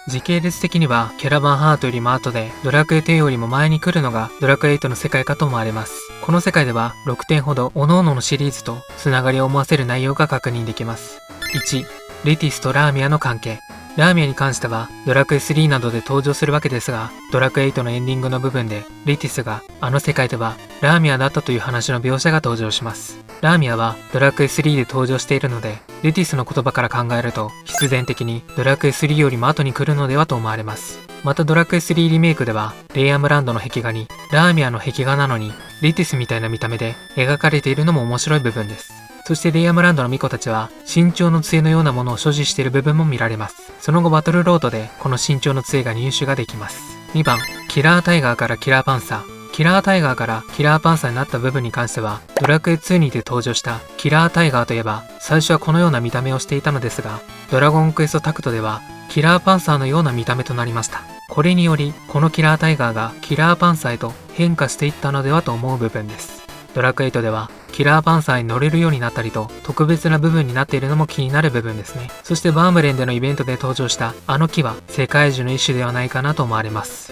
時系列的にはキャラバンハートよりも後でドラクエ10よりも前に来るのがドラクエ8の世界かと思われます。この世界では6点ほど各々のシリーズとつながりを思わせる内容が確認できます。1、レティスとラーミアの関係。ラーミアに関してはドラクエ3などで登場するわけですが、ドラクエ8のエンディングの部分でレティスがあの世界ではラーミアだったという話の描写が登場します。ラーミアはドラクエ3で登場しているので、レティスの言葉から考えると必然的にドラクエ3よりも後に来るのではと思われます。またドラクエ3リメイクではレイアムランドの壁画にラーミアの壁画なのにレティスみたいな見た目で描かれているのも面白い部分です。そしてレイアムランドの巫女たちは身長の杖のようなものを所持している部分も見られます。その後バトルロードでこの身長の杖が入手ができます。2番、キラータイガーからキラーパンサー。キラータイガーからキラーパンサーになった部分に関しては、ドラクエ2にて登場したキラータイガーといえば、最初はこのような見た目をしていたのですが、ドラゴンクエストタクトでは、キラーパンサーのような見た目となりました。これにより、このキラータイガーがキラーパンサーへと変化していったのではと思う部分です。ドラクエ8では、キラーパンサーに乗れるようになったりと、特別な部分になっているのも気になる部分ですね。そしてバームレンでのイベントで登場したあの木は、世界樹の一種ではないかなと思われます。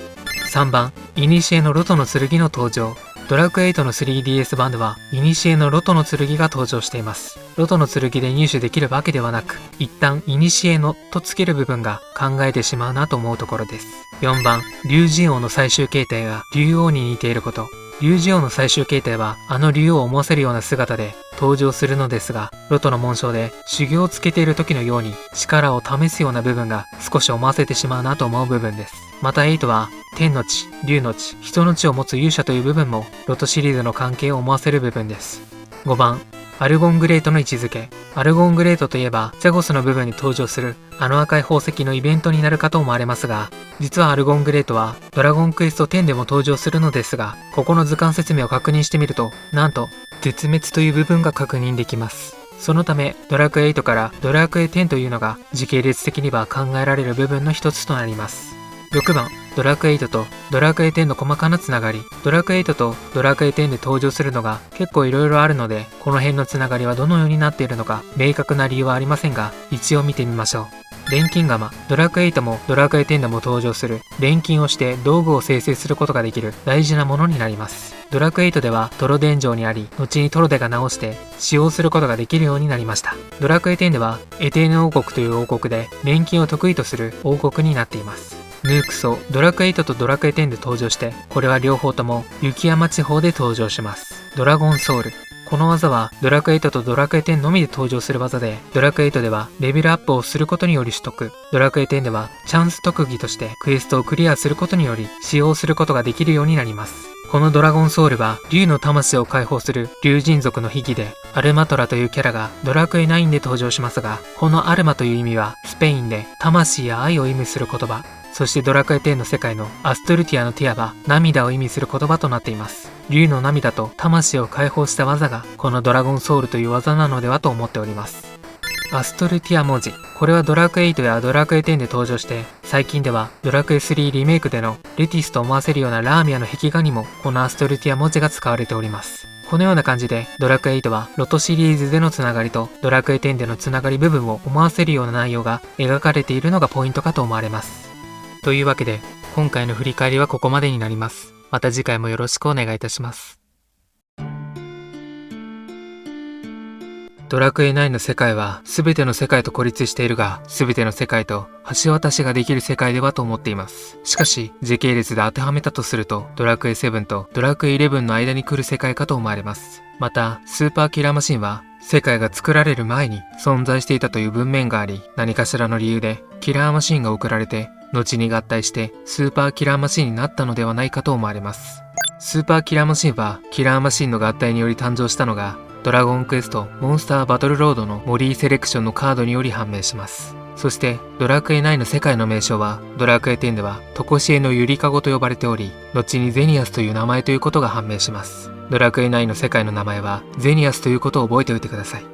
3番、イニシエのロトの剣の登場。ドラクエ8の 3DS 版では、イニシエのロトの剣が登場しています。ロトの剣で入手できるわけではなく、一旦イニシエのとつける部分が考えてしまうなと思うところです。4番、竜神王の最終形態が竜王に似ていること。竜神王の最終形態はあの竜王を思わせるような姿で、登場するのですが、ロトの紋章で修行をつけている時のように力を試すような部分が少し思わせてしまうなと思う部分です。また8は天の地、竜の地、人の地を持つ勇者という部分もロトシリーズの関係を思わせる部分です。5番、アルゴングレートの位置づけ。アルゴングレートといえば、ジャゴスの部分に登場するあの赤い宝石のイベントになるかと思われますが、実はアルゴングレートはドラゴンクエスト10でも登場するのですが、ここの図鑑説明を確認してみると、なんと、絶滅という部分が確認できます。そのため、ドラクエ8からドラクエ10というのが時系列的には考えられる部分の一つとなります。6番、ドラクエ8とドラクエ10の細かなつながり。ドラクエ8とドラクエ10で登場するのが結構いろいろあるので、この辺のつながりはどのようになっているのか明確な理由はありませんが、一応見てみましょう。錬金釜。ドラクエ8もドラクエ10でも登場する錬金をして道具を生成することができる大事なものになります。ドラクエ8ではトロ殿城にあり、後にトロデが直して使用することができるようになりました。ドラクエ10ではエテーヌ王国という王国で錬金を得意とする王国になっています。ヌークソ。ドラクエ8とドラクエ10で登場して、これは両方とも雪山地方で登場します。ドラゴンソウル。この技はドラクエ8とドラクエ10のみで登場する技で、ドラクエ8ではレベルアップをすることにより取得、ドラクエ10ではチャンス特技としてクエストをクリアすることにより使用することができるようになります。このドラゴンソウルは竜の魂を解放する竜人族の秘技で、アルマトラというキャラがドラクエ9で登場しますが、このアルマという意味はスペインで魂や愛を意味する言葉、そしてドラクエ10の世界のアストルティアのティアは涙を意味する言葉となっています。竜の涙と魂を解放した技がこのドラゴンソウルという技なのではと思っております。アストルティア文字。これはドラクエ8やドラクエ10で登場して、最近ではドラクエ3リメイクでのレティスと思わせるようなラーミアの壁画にもこのアストルティア文字が使われております。このような感じでドラクエ8はロトシリーズでのつながりとドラクエ10でのつながり部分を思わせるような内容が描かれているのがポイントかと思われます。というわけで今回の振り返りはここまでになります。また次回もよろしくお願いいたします。ドラクエ9の世界は全ての世界と孤立しているが、全ての世界と橋渡しができる世界ではと思っています。しかし時系列で当てはめたとすると、ドラクエ7とドラクエ11の間に来る世界かと思われます。またスーパーキラーマシンは世界が作られる前に存在していたという文面があり、何かしらの理由でキラーマシンが送られて後に合体してスーパーキラーマシンになったのではないかと思われます。スーパーキラーマシンはキラーマシンの合体により誕生したのがドラゴンクエストモンスターバトルロードのモリーセレクションのカードにより判明します。そしてドラクエ9の世界の名称はドラクエ10ではトコシエのゆりかごと呼ばれており、後にゼニアスという名前ということが判明します。ドラクエ9の世界の名前はゼニアスということを覚えておいてください。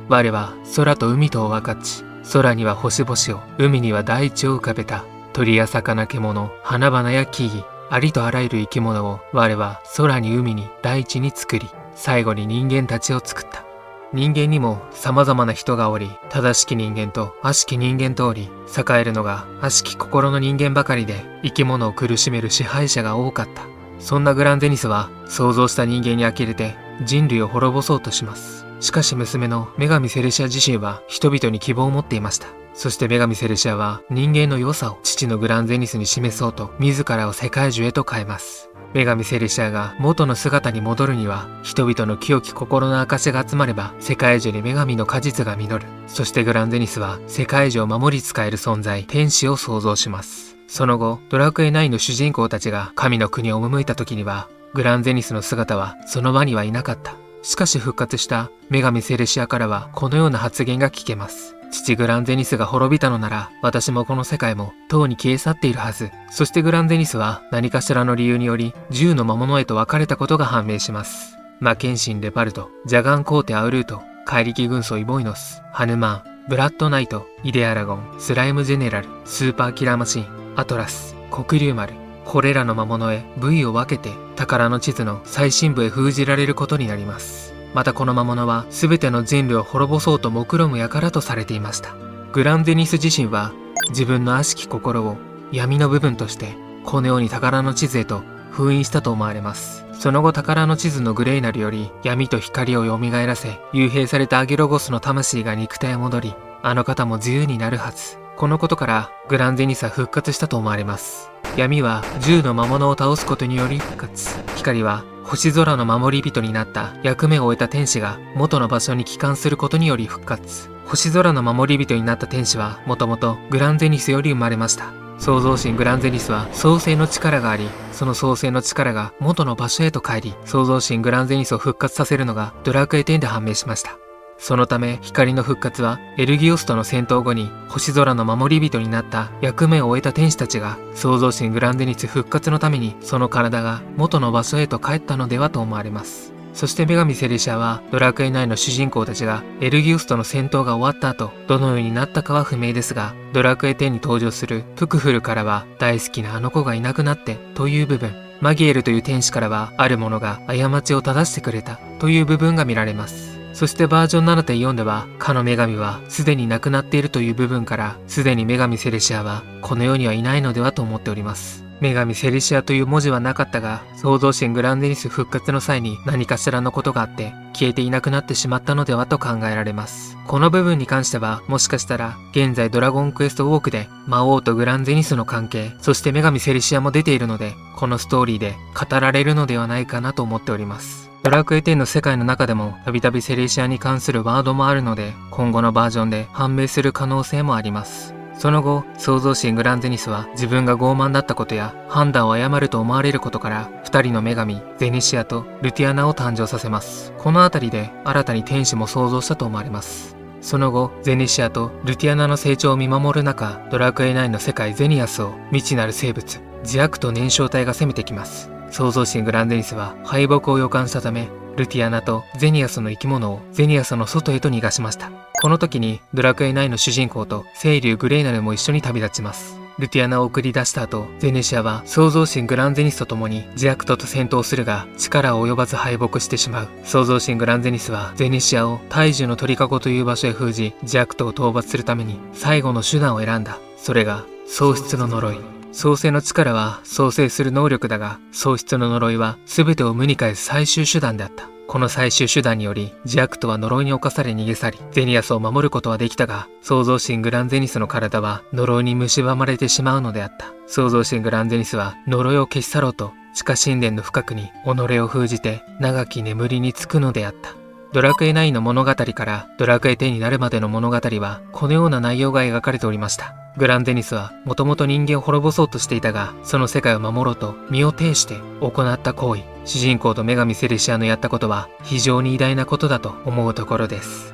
我は空と海とを分かち、空には星々を、海には大地を浮かべた。鳥や魚獣、花々や木々、ありとあらゆる生き物を我は空に海に大地に作り、最後に人間たちを作った。人間にも様々な人がおり、正しき人間と悪しき人間とおり、栄えるのが悪しき心の人間ばかりで、生き物を苦しめる支配者が多かった。そんなグランゼニスは創造した人間に呆れて人類を滅ぼそうとします。しかし娘の女神セレシア自身は人々に希望を持っていました。そして女神セレシアは人間の良さを父のグランゼニスに示そうと自らを世界中へと変えます。女神セレシアが元の姿に戻るには、人々の清き心の証が集まれば世界中に女神の果実が実る。そしてグランゼニスは世界中を守り使える存在、天使を創造します。その後ドラクエ9の主人公たちが神の国を赴いた時には、グランゼニスの姿はその場にはいなかった。しかし復活した女神セレシアからはこのような発言が聞けます。父グランゼニスが滅びたのなら、私もこの世界もとうに消え去っているはず。そしてグランゼニスは何かしらの理由により10の魔物へと分かれたことが判明します。魔剣神レパルト、ジャガンコーテアウルート、怪力軍曹イボイノス、ハヌマン、ブラッドナイト、イデアラゴン、スライムジェネラル、スーパーキラーマシン、アトラス、黒竜丸、これらの魔物へ部位を分けて宝の地図の最深部へ封じられることになります。またこの魔物は全ての人類を滅ぼそうと目論む輩とされていました。グランゼニス自身は自分の悪しき心を闇の部分としてこのように宝の地図へと封印したと思われます。その後宝の地図のグレイナルより闇と光を蘇らせ、幽閉されたアゲロゴスの魂が肉体へ戻り、あの方も自由になるはず。このことからグランゼニスは復活したと思われます。闇は10の魔物を倒すことにより復活。光は星空の守り人になった役目を終えた天使が元の場所に帰還することにより復活。星空の守り人になった天使はもともとグランゼニスより生まれました。創造神グランゼニスは創世の力があり、その創世の力が元の場所へと帰り、創造神グランゼニスを復活させるのがドラクエ10で判明しました。そのため光の復活はエルギオスとの戦闘後に星空の守り人になった役目を終えた天使たちが創造神グランゼニス復活のためにその体が元の場所へと帰ったのではと思われます。そして女神セレシアはドラクエ9の主人公たちがエルギウスとの戦闘が終わった後どのようになったかは不明ですが、ドラクエ10に登場するプクフルからは大好きなあの子がいなくなってという部分、マギエルという天使からはあるものが過ちを正してくれたという部分が見られます。そしてバージョン 7.4 ではかの女神はすでに亡くなっているという部分からすでに女神セレシアはこの世にはいないのではと思っております。女神セレシアという文字はなかったが、創造神グランゼニス復活の際に何かしらのことがあって消えていなくなってしまったのではと考えられます。この部分に関してはもしかしたら現在ドラゴンクエストウォークで魔王とグランゼニスの関係、そして女神セレシアも出ているのでこのストーリーで語られるのではないかなと思っております。ドラクエ10の世界の中でもたびたびセレシアに関するワードもあるので今後のバージョンで判明する可能性もあります。その後、創造神グランゼニスは自分が傲慢だったことや判断を誤ると思われることから2人の女神ゼニシアとルティアナを誕生させます。この辺りで新たに天使も創造したと思われます。その後、ゼニシアとルティアナの成長を見守る中、ドラクエ9の世界ゼニアスを未知なる生物ジアクト燃焼体が攻めてきます。創造神グランゼニスは敗北を予感したためルティアナとゼニアスの生き物をゼニアスの外へと逃がしました。この時にドラクエ9の主人公と聖竜グレイナルも一緒に旅立ちます。ルティアナを送り出した後、ゼネシアは創造神グランゼニスと共にジアクトと戦闘するが力を及ばず敗北してしまう。創造神グランゼニスはゼネシアを大樹の鳥かごという場所へ封じ、ジアクトを討伐するために最後の手段を選んだ。それが喪失の呪い。創世の力は創生する能力だが、喪失の呪いは全てを無に返す最終手段であった。この最終手段によりジアクトは呪いに侵され逃げ去り、ゼニアスを守ることはできたが、創造神グランゼニスの体は呪いに蝕まれてしまうのであった。創造神グランゼニスは呪いを消し去ろうと地下神殿の深くに己を封じて長き眠りにつくのであった。ドラクエ9の物語からドラクエ10になるまでの物語はこのような内容が描かれておりました。グランゼニスはもともと人間を滅ぼそうとしていたが、その世界を守ろうと身を挺して行った行為、主人公と女神セレシアのやったことは非常に偉大なことだと思うところです。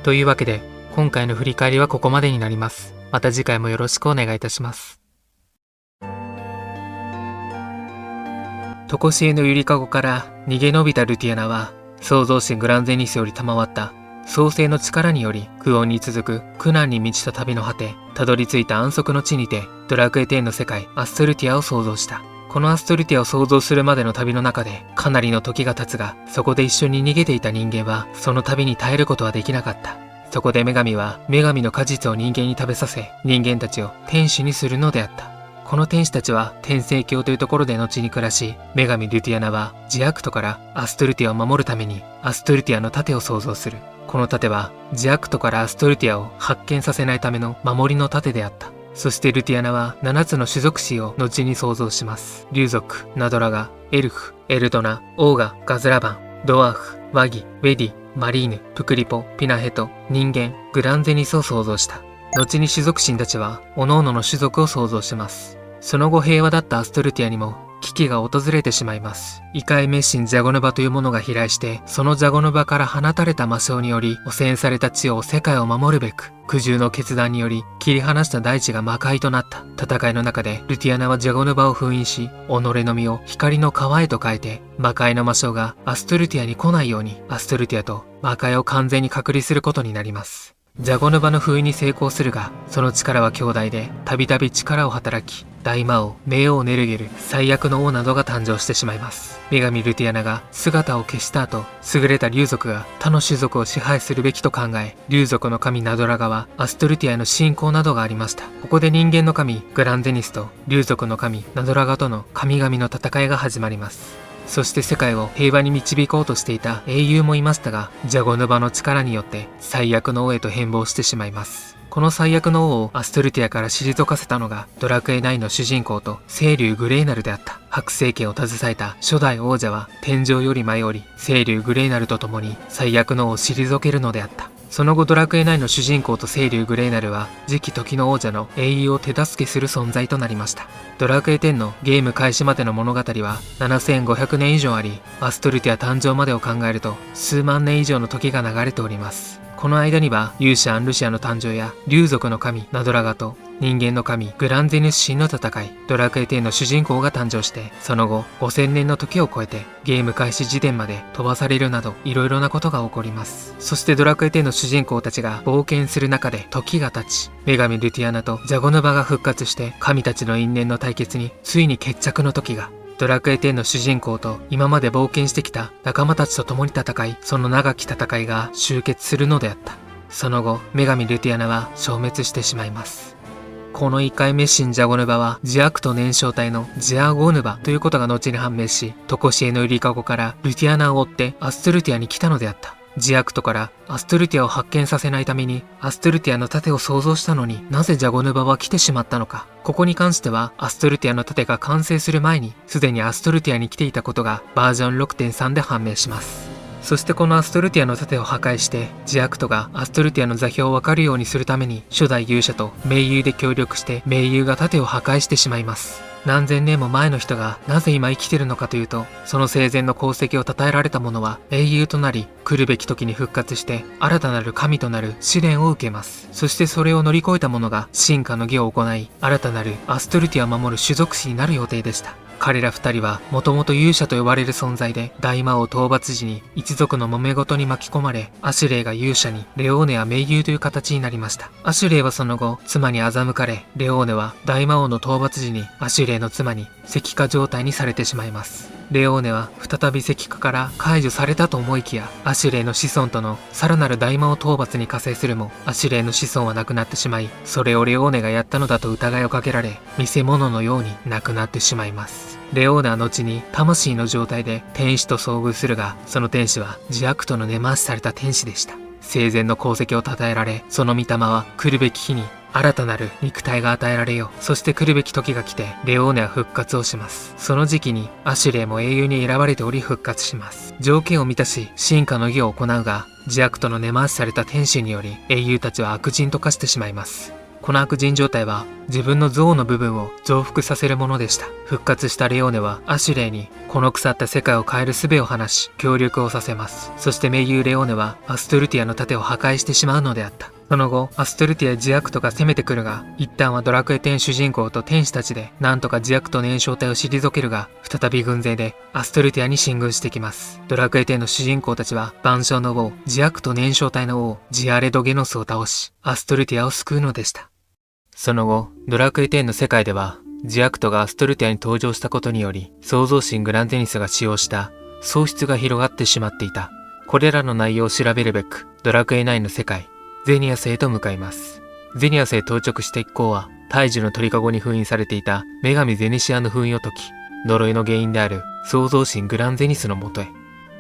というわけで今回の振り返りはここまでになります。また次回もよろしくお願いいたします。常しえのゆりかごから逃げ延びたルティアナは創造神グランゼニスより賜った創世の力により苦音に続く苦難に満ちた旅の果て、たどり着いた安息の地にてドラクエ10の世界アストルティアを創造した。このアストルティアを創造するまでの旅の中でかなりの時が経つが、そこで一緒に逃げていた人間はその旅に耐えることはできなかった。そこで女神は女神の果実を人間に食べさせ、人間たちを天使にするのであった。この天使たちは天聖教というところで後に暮らし、女神ルティアナはジアクトからアストルティアを守るためにアストルティアの盾を創造する。この盾はジアクトからアストルティアを発見させないための守りの盾であった。そしてルティアナは7つの種族詞を後に創造します。竜族、ナドラガ、エルフ、エルドナ、オーガ、ガズラバン、ドワーフ、ワギ、ウェディ、マリーヌ、プクリポ、ピナヘト、人間、グランゼニスを創造した。後に種族神たちは各々の種族を創造します。その後平和だったアストルティアにも危機が訪れてしまいます。異界滅神ジャゴヌバというものが飛来して、そのジャゴヌバから放たれた魔性により汚染された地を世界を守るべく、苦渋の決断により切り離した大地が魔界となった。戦いの中でルティアナはジャゴヌバを封印し、己の身を光の川へと変えて、魔界の魔性がアストルティアに来ないようにアストルティアと魔界を完全に隔離することになります。ジャゴヌバの封印に成功するが、その力は強大でたびたび力を働き、大魔王、冥王ネルゲル、最悪の王などが誕生してしまいます。女神ルティアナが姿を消した後、優れた竜族が他の種族を支配するべきと考え、竜族の神ナドラガはアストルティアへの信仰などがありました。ここで人間の神グランゼニスと竜族の神ナドラガとの神々の戦いが始まります。そして世界を平和に導こうとしていた英雄もいましたが、ジャゴヌバの力によって最悪の王へと変貌してしまいます。この最悪の王をアストルティアから退かせたのがドラクエ9の主人公と聖竜グレーナルであった。白星家を携えた初代王者は天井より舞い降り、聖竜グレーナルと共に最悪の王を退けるのであった。その後ドラクエ9の主人公と聖竜グレーナルは次期時の王者の英雄を手助けする存在となりました。ドラクエ10のゲーム開始までの物語は7500年以上あり、アストルティア誕生までを考えると数万年以上の時が流れております。この間には勇者アンルシアの誕生や竜族の神ナドラガと人間の神グランゼニュス神の戦い、ドラクエ10の主人公が誕生して、その後5000年の時を超えてゲーム開始時点まで飛ばされるなどいろいろなことが起こります。そしてドラクエ10の主人公たちが冒険する中で時が経ち、女神ルティアナとジャゴヌバが復活して神たちの因縁の対決についに決着の時が。ドラクエ10の主人公と今まで冒険してきた仲間たちと共に戦い、その長き戦いが終結するのであった。その後、女神ルティアナは消滅してしまいます。この1回目神ジャゴヌバはジアクト燃焼体のジアゴヌバということが後に判明し、トコシエのゆりかごからルティアナを追ってアストルティアに来たのであった。ジアクトからアストルティアを発見させないためにアストルティアの盾を創造したのに、なぜジャゴヌバは来てしまったのか。ここに関してはアストルティアの盾が完成する前にすでにアストルティアに来ていたことがバージョン 6.3 で判明します。そしてこのアストルティアの盾を破壊してジアクトがアストルティアの座標をわかるようにするために初代勇者と盟友で協力して盟友が盾を破壊してしまいます。何千年も前の人がなぜ今生きてるのかというと、その生前の功績を称えられた者は英雄となり、来るべき時に復活して新たなる神となる試練を受けます。そしてそれを乗り越えた者が進化の儀を行い、新たなるアストルティアを守る種族士になる予定でした。彼ら二人はもともと勇者と呼ばれる存在で、大魔王討伐時に一族の揉め事に巻き込まれ、アシュレイが勇者に、レオーネは盟友という形になりました。アシュレイはその後妻に欺かれ、レオーネは大魔王の討伐時にアシュレイの妻に石化状態にされてしまいます。レオーネは再び石化から解除されたと思いきや、アシュレイの子孫とのさらなる大魔王討伐に加勢するも、アシュレイの子孫は亡くなってしまい、それをレオーネがやったのだと疑いをかけられ、見せ物のように亡くなってしまいます。レオーネは後に魂の状態で天使と遭遇するが、その天使はジアクトの根回しされた天使でした。生前の功績を称えられ、その御霊は来るべき日に新たなる肉体が与えられよう。そして来るべき時が来て、レオーネは復活をします。その時期にアシュレイも英雄に選ばれており復活します。条件を満たし進化の儀を行うが、ジアクトの根回しされた天使により英雄たちは悪人と化してしまいます。この悪人状態は自分の像の部分を増幅させるものでした。復活したレオーネはアシュレイにこの腐った世界を変える術を話し協力をさせます。そして盟友レオーネはアストルティアの盾を破壊してしまうのであった。その後アストルティアジアクトが攻めてくるが、一旦はドラクエ10主人公と天使たちでなんとかジアクト燃焼体を退けるが、再び軍勢でアストルティアに進軍してきます。ドラクエ10の主人公たちは万象の王ジアクト燃焼体の王ジアレドゲノスを倒し、アストルティアを救うのでした。その後、ドラクエ10の世界では、ジアクトがアストルティアに登場したことにより、創造神グランゼニスが使用した喪失が広がってしまっていた。これらの内容を調べるべく、ドラクエ9の世界、ゼニアスへと向かいます。ゼニアスへ到着した一行は、大樹の鳥かごに封印されていた女神ゼニシアの封印を解き、呪いの原因である創造神グランゼニスのもとへ。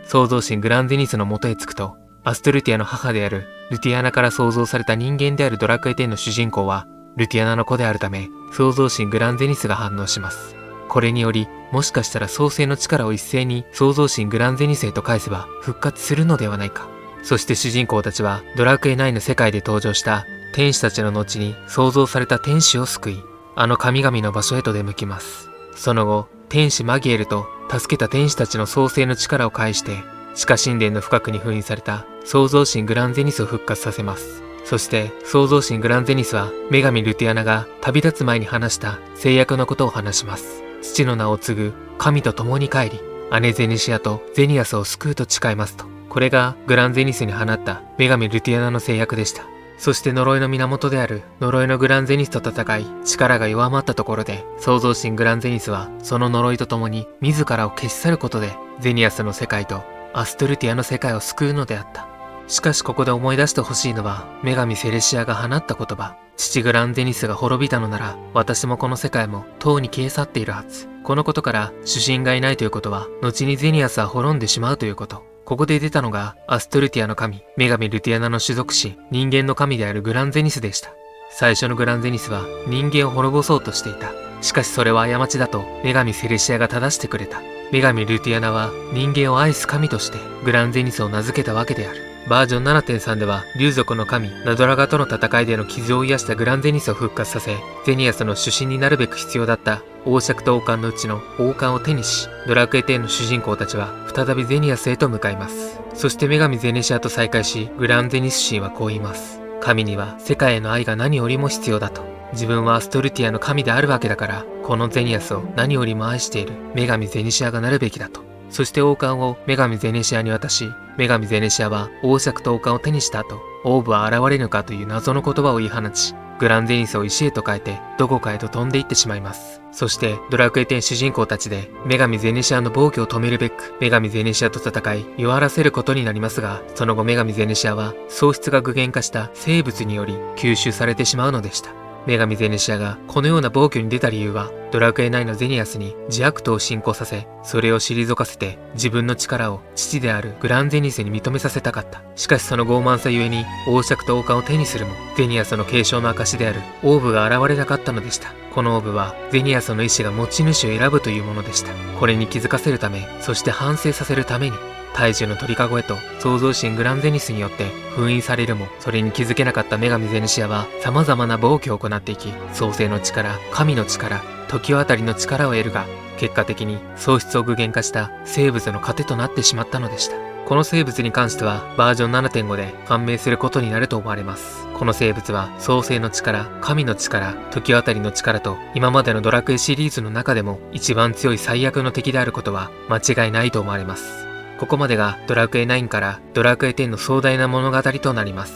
創造神グランゼニスのもとへ着くと、アストルティアの母であるルティアナから創造された人間であるドラクエ10の主人公は、ルティアナの子であるため、創造神グランゼニスが反応します。これにより、もしかしたら創世の力を一斉に創造神グランゼニスへと返せば復活するのではないか。そして主人公たちはドラクエ9の世界で登場した天使たちの後に創造された天使を救い、あの神々の場所へと出向きます。その後、天使マギエルと助けた天使たちの創世の力を介して、地下神殿の深くに封印された創造神グランゼニスを復活させます。そして創造神グランゼニスは女神ルティアナが旅立つ前に話した誓約のことを話します。父の名を継ぐ神と共に帰り、姉ゼニシアとゼニアスを救うと誓いますと。これがグランゼニスに放った女神ルティアナの誓約でした。そして呪いの源である呪いのグランゼニスと戦い、力が弱まったところで創造神グランゼニスはその呪いと共に自らを消し去ることでゼニアスの世界とアストルティアの世界を救うのであった。しかしここで思い出してほしいのは、女神セレシアが放った言葉。父グランゼニスが滅びたのなら、私もこの世界もとうに消え去っているはず。このことから主神がいないということは、後にゼニアスは滅んでしまうということ。ここで出たのがアストルティアの神、女神ルティアナの種族士、人間の神であるグランゼニスでした。最初のグランゼニスは人間を滅ぼそうとしていた。しかしそれは過ちだと女神セレシアが正してくれた。女神ルティアナは人間を愛す神としてグランゼニスを名付けたわけである。バージョン 7.3 では竜族の神ナドラガとの戦いでの傷を癒したグランゼニスを復活させ、ゼニアスの主神になるべく必要だった王爵と王冠のうちの王冠を手にし、ドラクエ10の主人公たちは再びゼニアスへと向かいます。そして女神ゼネシアと再会し、グランゼニス神はこう言います。神には世界への愛が何よりも必要だと。自分はアストルティアの神であるわけだから、このゼニアスを何よりも愛している女神ゼネシアがなるべきだと。そして王冠を女神ゼネシアに渡し、女神ゼネシアは王爵と王冠を手にした後、オーブは現れぬかという謎の言葉を言い放ち、グランゼニスを石へと変えてどこかへと飛んでいってしまいます。そしてドラクエ10主人公たちで女神ゼネシアの暴挙を止めるべく女神ゼネシアと戦い弱らせることになりますが、その後女神ゼネシアは喪失が具現化した生物により吸収されてしまうのでした。女神ゼネシアがこのような暴挙に出た理由は、ドラクエ9のゼニアスに自悪党を信仰させ、それを退かせて自分の力を父であるグランゼニスに認めさせたかった。しかしその傲慢さゆえに王爵と王冠を手にするも、ゼニアスの継承の証であるオーブが現れなかったのでした。このオーブはゼニアスの意志が持ち主を選ぶというものでした。これに気づかせるため、そして反省させるために、大樹の鳥かごへと創造神グランゼニスによって封印されるも、それに気づけなかった女神ゼネシアは様々な暴挙を行っていき、創世の力、神の力、時渡りの力を得るが、結果的に喪失を具現化した生物の糧となってしまったのでした。この生物に関してはバージョン 7.5 で判明することになると思われます。この生物は創世の力、神の力、時渡りの力と今までのドラクエシリーズの中でも一番強い最悪の敵であることは間違いないと思われます。ここまでがドラクエ9からドラクエ10の壮大な物語となります。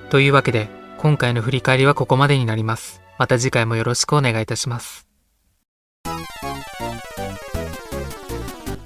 というわけで今回の振り返りはここまでになります。また次回もよろしくお願いいたします。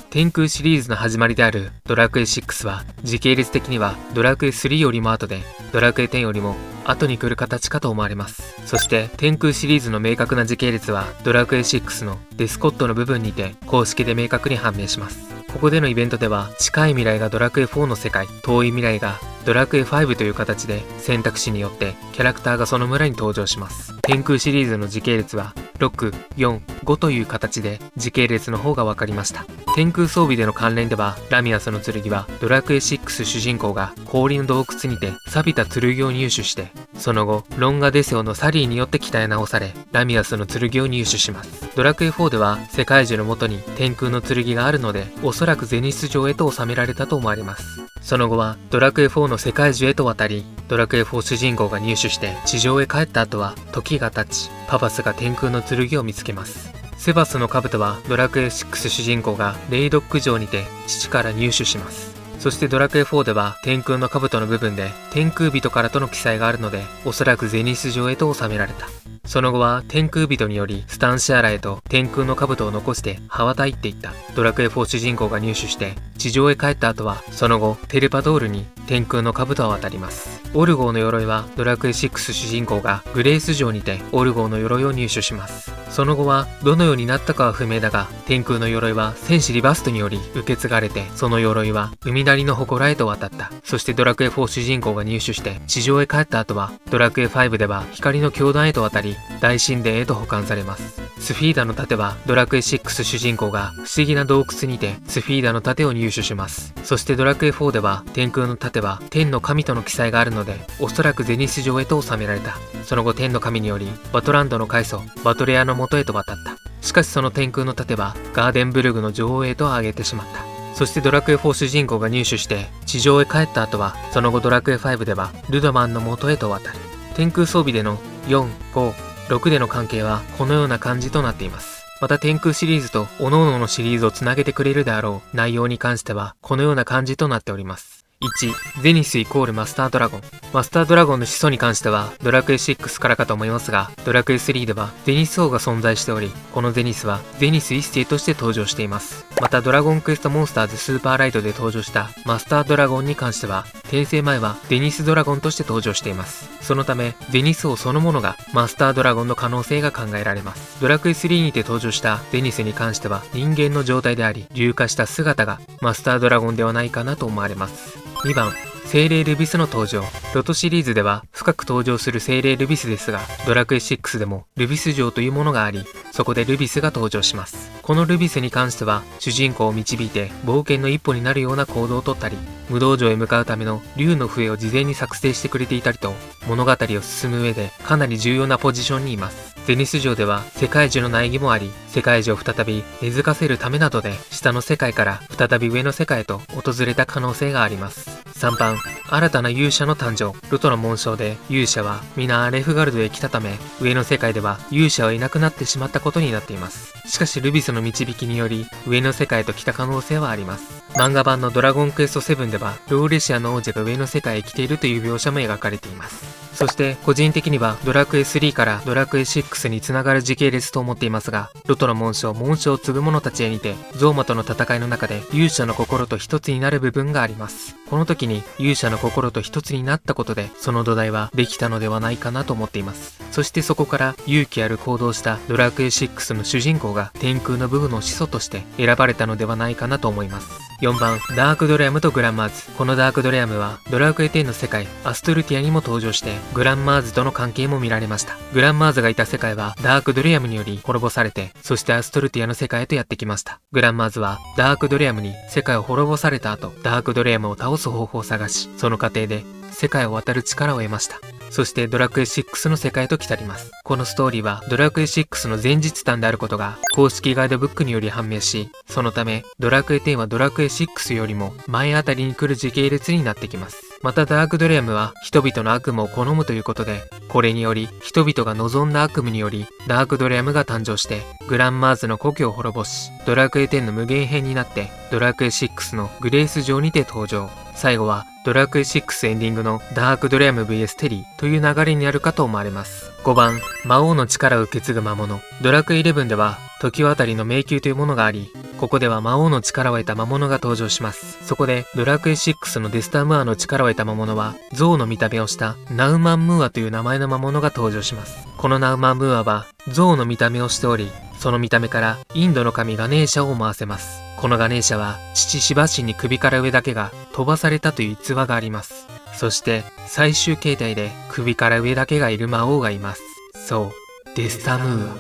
天空シリーズの始まりであるドラクエ6は時系列的にはドラクエ3よりも後でドラクエ10よりも後に来る形かと思われます。そして天空シリーズの明確な時系列はドラクエ6のデスコットの部分にて公式で明確に判明します。ここでのイベントでは近い未来がドラクエ4の世界、遠い未来がドラクエ5という形で選択肢によってキャラクターがその村に登場します。天空シリーズの時系列は6、4、5という形で時系列の方が分かりました。天空装備での関連ではラミアスの剣はドラクエ6主人公が氷の洞窟にて錆びた剣を入手して、その後ロンガデセオのサリーによって鍛え直されラミアスの剣を入手します。ドラクエ4では世界樹の元に天空の剣があるのでおそらくゼニス城へと収められたと思われます。その後はドラクエ4の世界樹へと渡り、ドラクエ4主人公が入手して地上へ帰った後は時が経ち、パバスが天空の剣を見つけます。セバスの兜はドラクエ6主人公がレイドック城にて父から入手します。そしてドラクエ4では天空の兜の部分で天空人からとの記載があるので、おそらくゼニス城へと収められた。その後は天空人によりスタンシアラへと天空の兜を残して羽ばたいていったドラクエ4主人公が入手して地上へ帰った後は、その後テルパドールに天空の兜を渡ります。オルゴーの鎧はドラクエ6主人公がグレース城にてオルゴーの鎧を入手します。その後はどのようになったかは不明だが、天空の鎧は戦士リバストにより受け継がれて、その鎧は海なりの祠へと渡った。そしてドラクエ4主人公が入手して地上へ帰った後は、ドラクエ5では光の教団へと渡り大神殿へと保管されます。スフィーダの盾はドラクエ6主人公が不思議な洞窟にてスフィーダの盾を入手します。そしてドラクエ4では天空の盾は天の神との記載があるので、おそらくゼニス城へと収められた。その後天の神によりバトランドの開祖バトレアの元へと渡った。しかしその天空の盾はガーデンブルグの女王へと上げてしまった。そしてドラクエ4主人公が入手して地上へ帰った後は、その後ドラクエ5ではルドマンの元へと渡る。天空装備での4、5、6での関係はこのような感じとなっています。また天空シリーズと各々のシリーズをつなげてくれるであろう内容に関してはこのような感じとなっております。1、ゼニスイコールマスタードラゴン。マスタードラゴンの始祖に関してはドラクエ6からかと思いますが、ドラクエ3ではゼニス王が存在しており、このゼニスはゼニス一世として登場しています。またドラゴンクエストモンスターズスーパーライトで登場したマスタードラゴンに関しては転生前はゼニスドラゴンとして登場しています。そのためゼニス王そのものがマスタードラゴンの可能性が考えられます。ドラクエ3にて登場したゼニスに関しては人間の状態であり、竜化した姿がマスタードラゴンではないかなと思われます。2番、精霊ルビスの登場。ロトシリーズでは深く登場する精霊ルビスですが、ドラクエ6でもルビス城というものがあり、そこでルビスが登場します。このルビスに関しては、主人公を導いて冒険の一歩になるような行動をとったり、無道城へ向かうための竜の笛を事前に作成してくれていたりと、物語を進む上でかなり重要なポジションにいます。ゼニス城では世界樹の苗木もあり、世界樹を再び根付かせるためなどで、下の世界から再び上の世界へと訪れた可能性があります。3番、新たな勇者の誕生。ルトの紋章で勇者は皆アレフガルドへ来たため、上の世界では勇者はいなくなってしまったことになっています。しかしルビスの導きにより、上の世界へと来た可能性はあります。漫画版のドラゴンクエスト7では、ローレシアの王者が上の世界へ来ているという描写も描かれています。そして個人的にはドラクエ3からドラクエ6につながる時系列と思っていますが、ロトの紋章を継ぐ者たちへ似て、ゾーマとの戦いの中で勇者の心と一つになる部分があります。この時に勇者の心と一つになったことで、その土台はできたのではないかなと思っています。そしてそこから勇気ある行動をしたドラクエ6の主人公が天空の部分の始祖として選ばれたのではないかなと思います。4番、ダークドレアムとグランマーズ。このダークドレアムはドラクエ10の世界アストルティアにも登場して、グランマーズとの関係も見られました。グランマーズがいた世界はダークドレアムにより滅ぼされて、そしてアストルティアの世界へとやってきました。グランマーズはダークドレアムに世界を滅ぼされた後、ダークドレアムを倒す方法を探し、その過程で世界を渡る力を得ました。そしてドラクエ6の世界へと来たります。このストーリーはドラクエ6の前日譚であることが公式ガイドブックにより判明し、そのためドラクエ10はドラクエ6よりも前あたりに来る時系列になってきます。またダークドレアムは人々の悪夢を好むということで、これにより人々が望んだ悪夢によりダークドレアムが誕生してグランマーズの故郷を滅ぼし、ドラクエ10の無限編になってドラクエ6のグレース城にて登場。最後はドラクエ6エンディングのダークドレアム vs テリーという流れになるかと思われます。5番、魔王の力を受け継ぐ魔物。ドラクエ11では時渡りの迷宮というものがあり、ここでは魔王の力を得た魔物が登場します。そこでドラクエ6のデスタームアの力を得た魔物は象の見た目をしたナウマンムーアという名前の魔物が登場します。このナウマンムーアは象の見た目をしており、その見た目からインドの神ガネーシャを思わせます。このガネーシャは父シバ神に首から上だけが飛ばされたという逸話があります。そして最終形態で首から上だけがいる魔王がいます。そう、デスタムーア。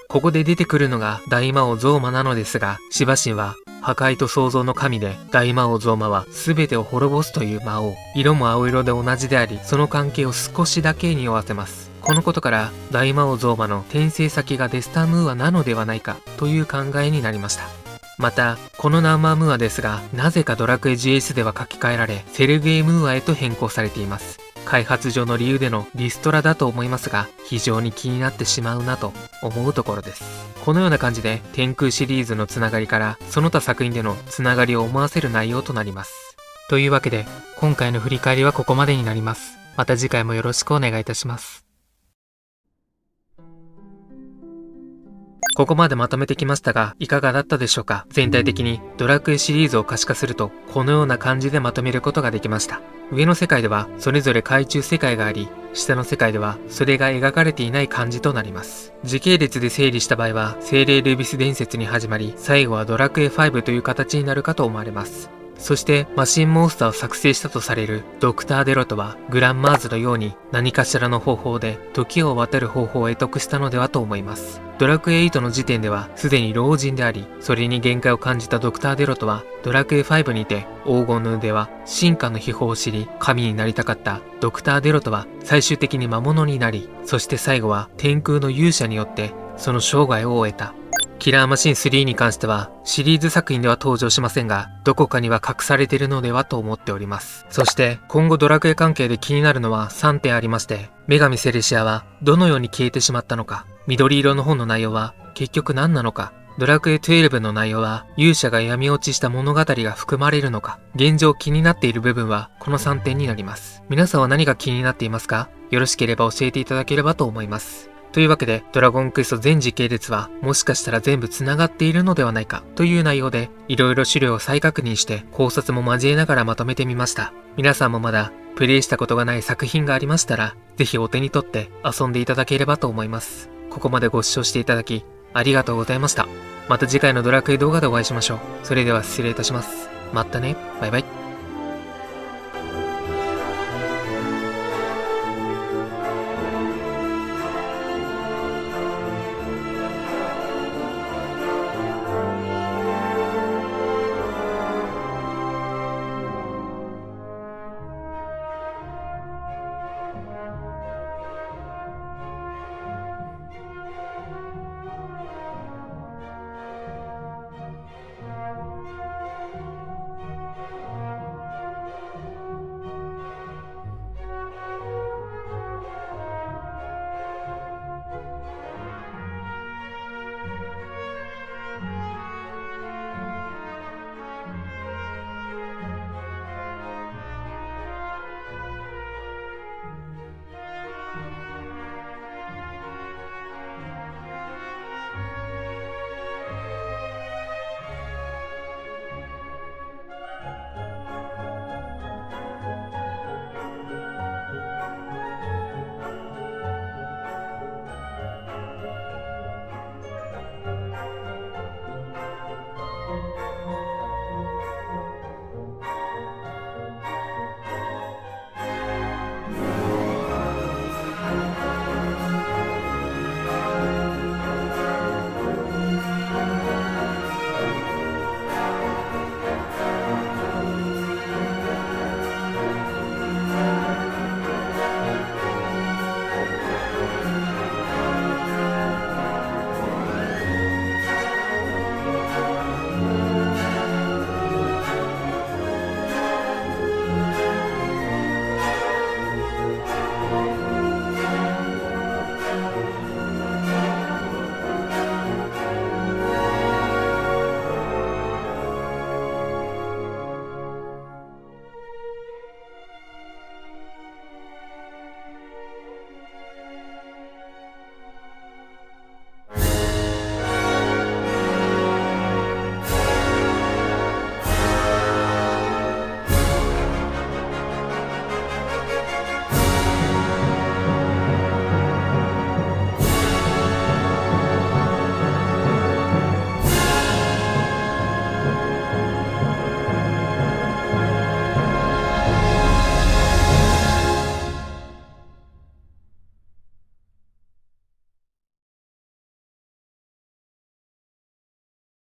ここで出てくるのが大魔王ゾーマなのですが、シバ神は破壊と創造の神で、大魔王ゾーマは全てを滅ぼすという魔王。色も青色で同じであり、その関係を少しだけ匂わせます。このことから大魔王ゾーマの転生先がデスタムーアなのではないかという考えになりました。またこのナウマムーアですが、なぜかドラクエ GS では書き換えられセルゲイムーアへと変更されています。開発上の理由でのリストラだと思いますが、非常に気になってしまうなと思うところです。このような感じで天空シリーズのつながりからその他作品でのつながりを思わせる内容となります。というわけで今回の振り返りはここまでになります。また次回もよろしくお願いいたします。ここまでまとめてきましたが、いかがだったでしょうか。全体的にドラクエシリーズを可視化すると、このような感じでまとめることができました。上の世界ではそれぞれ海中世界があり、下の世界ではそれが描かれていない感じとなります。時系列で整理した場合は、精霊ルビス伝説に始まり、最後はドラクエ5という形になるかと思われます。そしてマシンモンスターを作成したとされるドクター・デロトはグランマーズのように何かしらの方法で時を渡る方法を得得したのではと思います。ドラクエ8の時点ではすでに老人であり、それに限界を感じたドクター・デロトはドラクエ5にて黄金の腕は進化の秘宝を知り神になりたかったドクター・デロトは最終的に魔物になり、そして最後は天空の勇者によってその生涯を終えた。キラーマシン3に関してはシリーズ作品では登場しませんが、どこかには隠されているのではと思っております。そして今後ドラクエ関係で気になるのは3点ありまして、女神セレシアはどのように消えてしまったのか、緑色の本の内容は結局何なのか、ドラクエ12の内容は勇者が闇落ちした物語が含まれるのか、現状気になっている部分はこの3点になります。皆さんは何が気になっていますか？よろしければ教えていただければと思います。というわけで、ドラゴンクエスト全時系列はもしかしたら全部繋がっているのではないかという内容で、いろいろ資料を再確認して考察も交えながらまとめてみました。皆さんもまだプレイしたことがない作品がありましたら、ぜひお手に取って遊んでいただければと思います。ここまでご視聴していただきありがとうございました。また次回のドラクエ動画でお会いしましょう。それでは失礼いたします。またね。バイバイ。